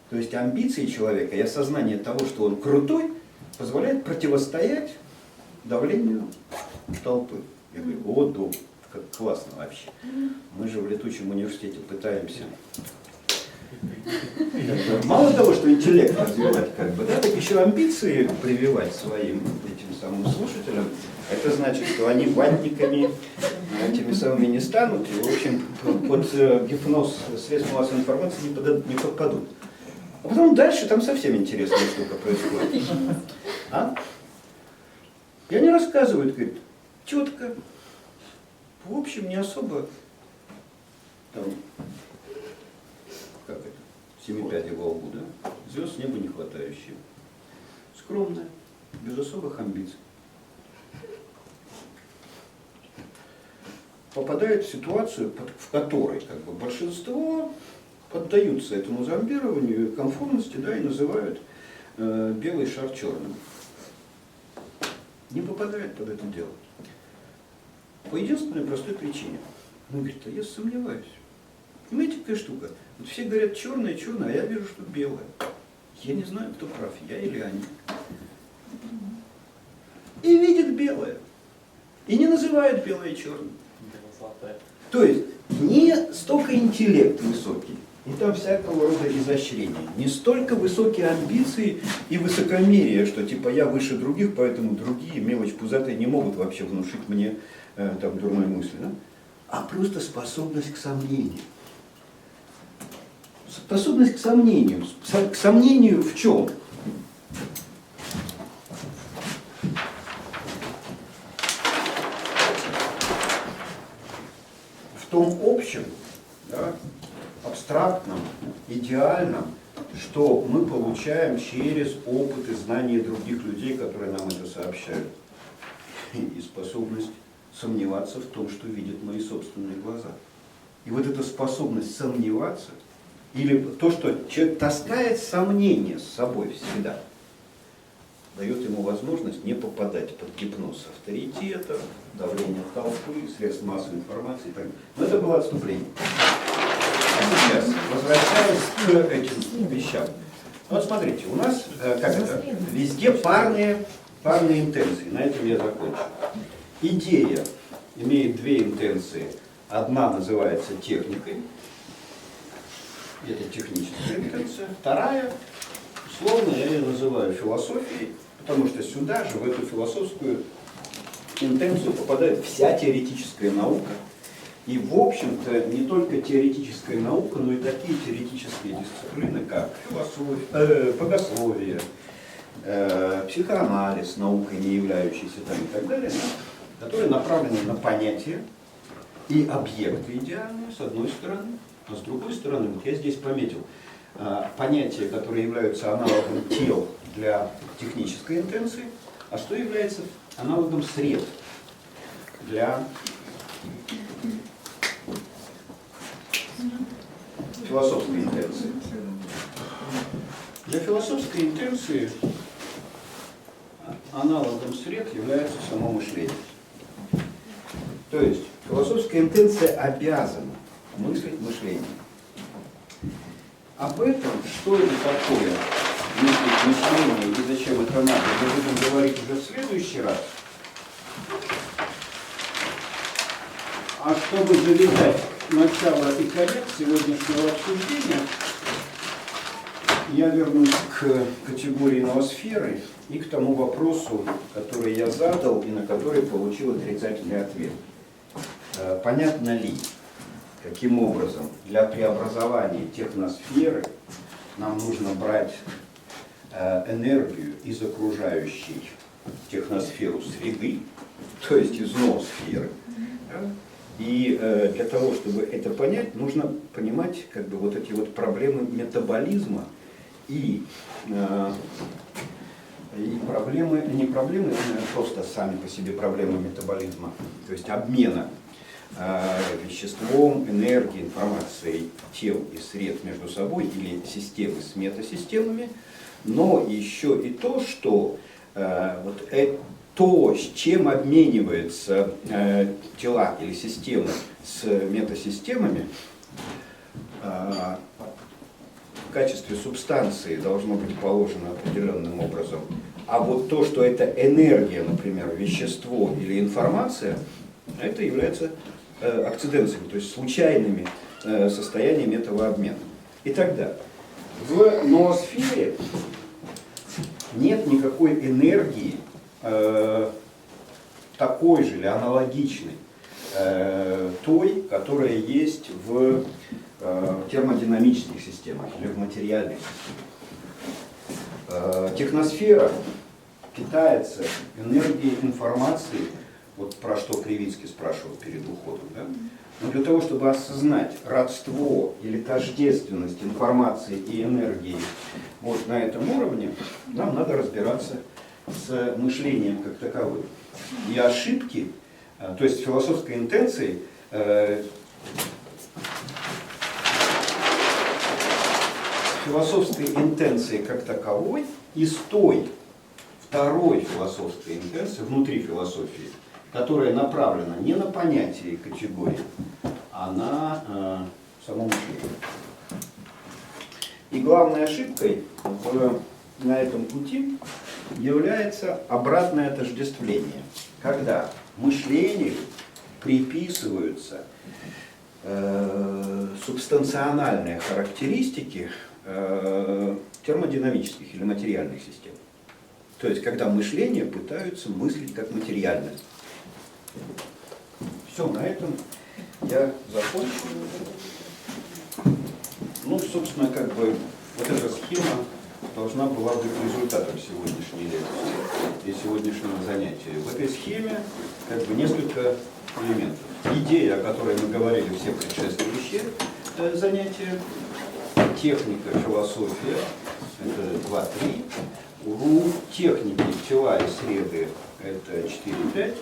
То есть амбиции человека и осознание того, что он крутой, позволяет противостоять давлению толпы. Я говорю, о, да, как классно вообще. Мы же в летучем университете пытаемся мало того, что интеллект развивать, как бы, да, так еще амбиции прививать своим этим самым слушателям. Это значит, что они ватниками этими самыми не станут, и, в общем, под гипноз средств массовой информации не попадут. А потом дальше там совсем интересная штука происходит. А? И они рассказывают, говорят, тетка, в общем, не особо там, как это, 7 пядей во лбу, да? Звезд с неба не хватающие. Скромная, без особых амбиций. Попадает в ситуацию, в которой как бы, большинство поддаются этому зомбированию, конформности, да, и называют белый шар черным. Не попадает под это дело. По единственной простой причине. Он говорит, а я сомневаюсь. Понимаете, какая штука? Вот все говорят черное, черное, а я вижу, что белое. Я не знаю, кто прав, я или они. И видит белое. И не называют белое черным. То есть не столько интеллект высокий, и там всякого рода изощрения, не столько высокие амбиции и высокомерие, что типа я выше других, поэтому другие, мелочь пузатые, не могут вообще внушить мне там дурной мысли, да? А просто способность к сомнению. Способность к сомнению. К сомнению в чем? В том общем, да, абстрактном, идеальном, что мы получаем через опыт и знания других людей, которые нам это сообщают. И способность сомневаться в том, что видят мои собственные глаза. И вот эта способность сомневаться, или то, что человек таскает сомнения с собой всегда, дает ему возможность не попадать под гипноз авторитета, давление толпы, средств массовой информации и так далее. Но это было отступление. А сейчас, возвращаясь к этим вещам. Вот смотрите, у нас как это, везде парные интенции. На этом я закончу. Идея имеет две интенции. Одна называется техникой. Это техническая интенция. Вторая, условно, я ее называю философией, потому что сюда же, в эту философскую интенцию попадает вся теоретическая наука. И, в общем-то, не только теоретическая наука, но и такие теоретические дисциплины, как философия, богословие, психоанализ, наукой не являющийся там и так далее, которые направлены на понятия и объекты идеальные, с одной стороны, а с другой стороны, вот я здесь пометил, понятия, которые являются аналогом тел для технической интенции, а что является аналогом средств для философской интенции. Для философской интенции аналогом сред является само мышление. То есть философская интенция обязана мыслить мышлением. Об этом, что это такое мыслить мышление и зачем это надо, мы будем говорить уже в следующий раз. А чтобы завязать начало и конец сегодняшнего обсуждения, я вернусь к категории ноосферы и к тому вопросу, который я задал и на который получил отрицательный ответ. Понятно ли, каким образом для преобразования техносферы нам нужно брать энергию из окружающей техносферу среды, то есть из ноосферы. И для того, чтобы это понять, нужно понимать как бы вот эти вот проблемы метаболизма и проблемы, не проблемы, просто сами по себе проблемы метаболизма, то есть обмена веществом, энергией, информацией тел и сред между собой или системы с метасистемами, но еще и то, что то, с чем обмениваются тела или системы с метасистемами, в качестве субстанции должно быть положено определенным образом. А вот то, что это энергия, например, вещество или информация, это является акциденциями, то есть случайными состояниями этого обмена. И тогда в ноосфере нет никакой энергии, такой же или аналогичной той, которая есть в термодинамических системах или в материальных системах. Техносфера питается энергией информации, вот про что Кривицкий спрашивал перед уходом, да? Но для того, чтобы осознать родство или тождественность информации и энергии вот на этом уровне, нам надо разбираться с мышлением как таковым. И ошибки, то есть философской интенцией, философской интенцией как таковой и с той второй философской интенции внутри философии, которая направлена не на понятие и категории, а на само мышление. И главной ошибкой на этом пути является обратное отождествление, когда мышлению приписываются субстанциональные характеристики термодинамических или материальных систем. То есть, когда мышление пытаются мыслить как материальное. Все, на этом я закончу. Ну, собственно, как бы вот эта схема должна была быть результатом сегодняшней лекции и сегодняшнего занятия. В этой схеме как бы несколько элементов. Идея, о которой мы говорили все предшествующие занятия, техника, философия, это 2-3, РУ, техники, тела и среды, это 4-5,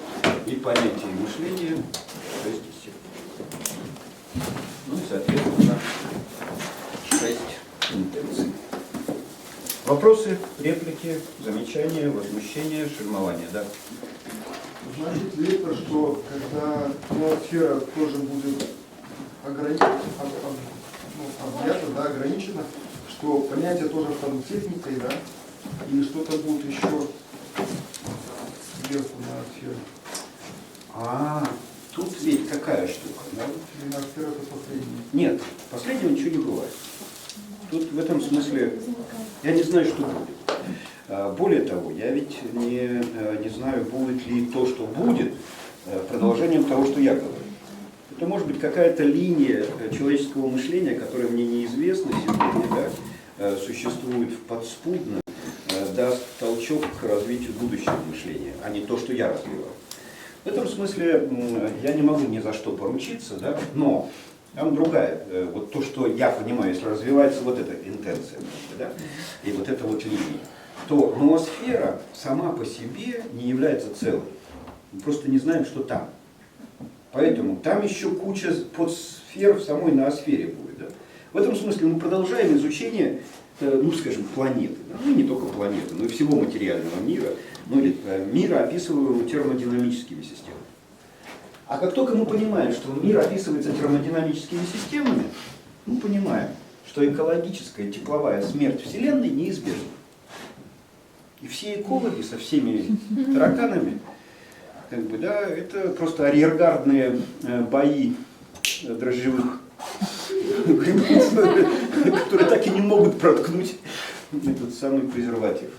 и понятие и мышление 6-7. Ну и, соответственно, 6 интенций. Вопросы, реплики, замечания, возмущения, шельмования, да? Значит ли это, что когда ноосфера тоже будет объята, да, ограничена, что понятия тоже станут техникой, да? Или что-то будет еще сверху ноосферы? Тут ведь какая штука, да? Или ноосфера это последнее? Нет, последнего ничего не бывает. Тут в этом смысле я не знаю, что будет. Более того, я ведь не знаю, будет ли то, что будет, продолжением того, что я говорю. Это может быть какая-то линия человеческого мышления, которая мне неизвестна сегодня, да, существует подспудно, даст толчок к развитию будущего мышления, а не то, что я развиваю. В этом смысле я не могу ни за что поручиться, да, но там другая, вот то, что я понимаю, если развивается вот эта интенция, да, и вот эта вот линия, то ноосфера сама по себе не является целой. Мы просто не знаем, что там. Поэтому там еще куча подсфер в самой ноосфере будет. Да. В этом смысле мы продолжаем изучение ну, скажем, планеты, да? Ну, не только планеты, но и всего материального мира, ну, или мира, описываемого термодинамическими системами. А как только мы понимаем, что мир описывается термодинамическими системами, мы понимаем, что экологическая тепловая смерть Вселенной неизбежна. И все экологи со всеми тараканами, как бы, да, это просто арьергардные бои дрожжевых грибов, которые так и не могут проткнуть этот самый презерватив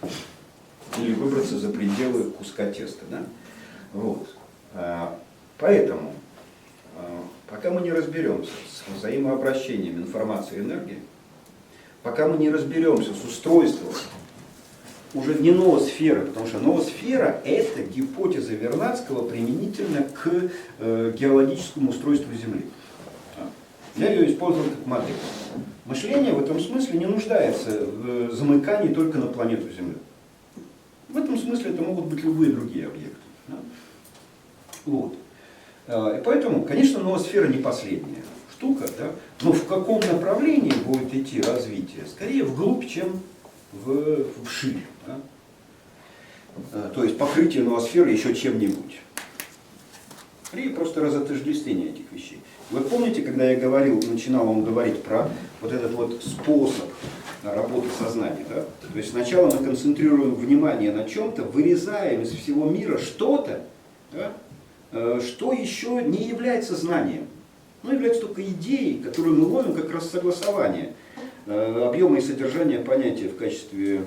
или выбраться за пределы куска теста. Да? Вот. Поэтому, пока мы не разберемся с взаимообращением информации и энергии, пока мы не разберемся с устройством уже не ноосферы, потому что ноосфера – это гипотеза Вернадского применительно к геологическому устройству Земли. Я ее использовал как модель. Мышление в этом смысле не нуждается в замыкании только на планету Землю. В этом смысле это могут быть любые другие объекты. Да? Вот. И поэтому, конечно, ноосфера не последняя штука, да? Но в каком направлении будет идти развитие? Скорее вглубь, чем вширь. Да? То есть покрытие ноосферы еще чем-нибудь. Или просто разотождествление этих вещей. Вы помните, когда я начинал вам говорить про вот этот вот способ работы сознания, да? То есть сначала мы концентрируем внимание на чем-то, вырезаем из всего мира что-то, да? Что еще не является знанием, но является только идеей, которую мы ловим как раз согласование объема и содержания понятия в качестве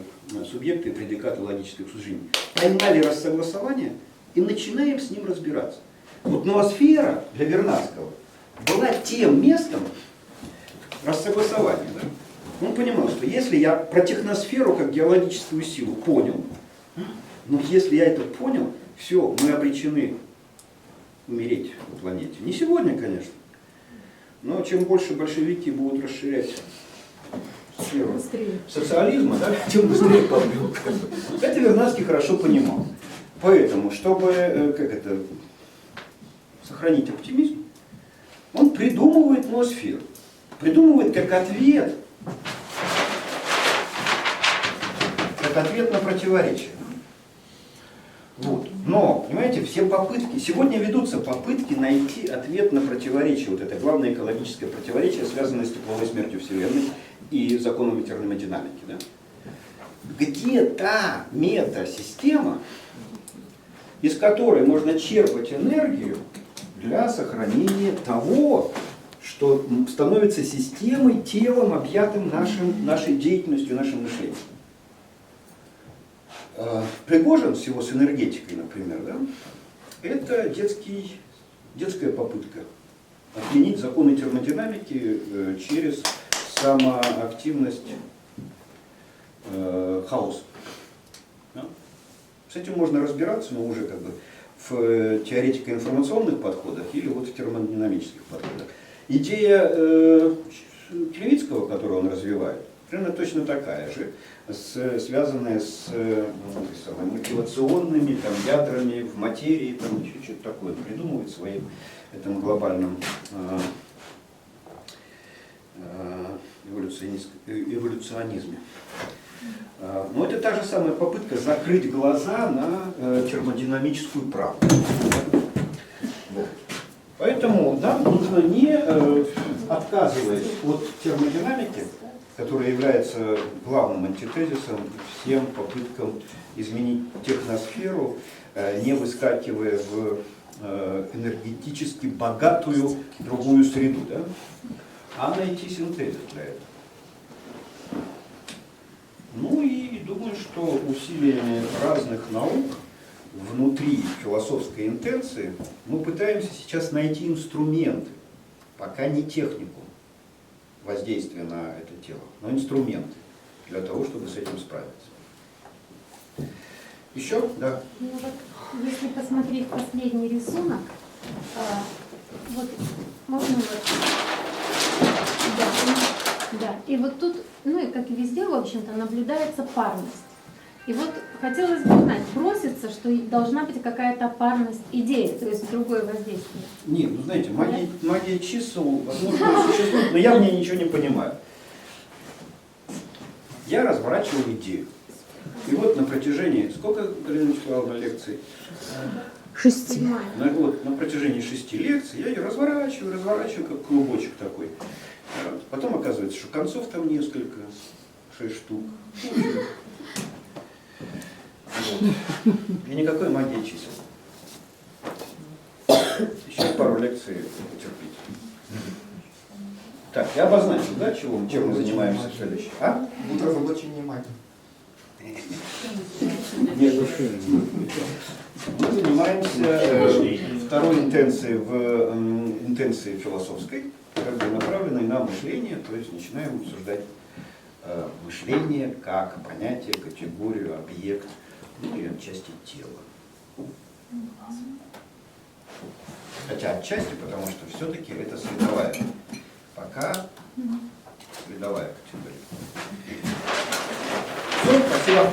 субъекта и предиката логических суждений. Поймали рассогласование и начинаем с ним разбираться. Вот ноосфера для Вернадского была тем местом рассогласования. Да? Он понимал, что если я про техносферу как геологическую силу понял, но если я это понял, все, мы обречены умереть на планете. Не сегодня, конечно, но чем больше большевики будут расширять сферу социализма, да, тем быстрее побьют. Это Вернадский хорошо понимал. Поэтому, чтобы сохранить оптимизм, он придумывает ноосферу. Придумывает как ответ на противоречие. Вот. Но, понимаете, все попытки, сегодня ведутся попытки найти ответ на противоречие. Вот это главное экологическое противоречие, связанное с тепловой смертью Вселенной и законами термодинамики. Да? Где та метасистема, из которой можно черпать энергию для сохранения того, что становится системой, телом, объятым нашей деятельностью, нашим мышлением. Пригожин с его с энергетикой, например, да, это детская попытка отменить законы термодинамики через самоактивность хаоса. Да? С этим можно разбираться, но уже как бы в теоретико-информационных подходах или вот в термодинамических подходах. Идея Клевицкого, которую он развивает, примерно точно такая же, связанная с мотивационными там, ядрами в материи, там еще что-то такое придумывает в своем этом глобальном эволюционизме. Но это та же самая попытка закрыть глаза на термодинамическую правду. Вот. Поэтому нам нужно, не отказываясь от термодинамики, которая является главным антитезисом всем попыткам изменить техносферу, не выскакивая в энергетически богатую другую среду, да? А найти синтезис для этого. Ну и думаю, что усилиями разных наук внутри философской интенции мы пытаемся сейчас найти инструменты, пока не технику воздействия на это тело, но инструменты для того, чтобы с этим справиться. Еще? Да. Ну, вот, если посмотреть последний рисунок, вот можно вот, да, и вот тут, ну и как и везде, в общем-то, наблюдается парность. И вот хотелось бы узнать, просится, что должна быть какая-то парность идеи, то есть другое воздействие. Нет, ну знаете, магия чисел, возможно, существует, но я в ней ничего не понимаю. Я разворачивал идею. И вот на протяжении, сколько, Галина Вячеславовна, лекций? 6. На протяжении 6 лекций я ее разворачиваю, как клубочек такой. Потом оказывается, что концов там несколько, 6 штук. Вот. И никакой магии чисел. Еще пару лекций потерпите. Так, я обозначил, да, чем мы занимаемся следующим? А? Будет разоблачение магии. Нет, мы занимаемся второй интенцией в интенции философской, как бы направленной на мышление, то есть начинаем обсуждать мышление как понятие, категорию, объект, ну и отчасти тела. Хотя отчасти, потому что все-таки это световая. Пока световая категория. Все, спасибо.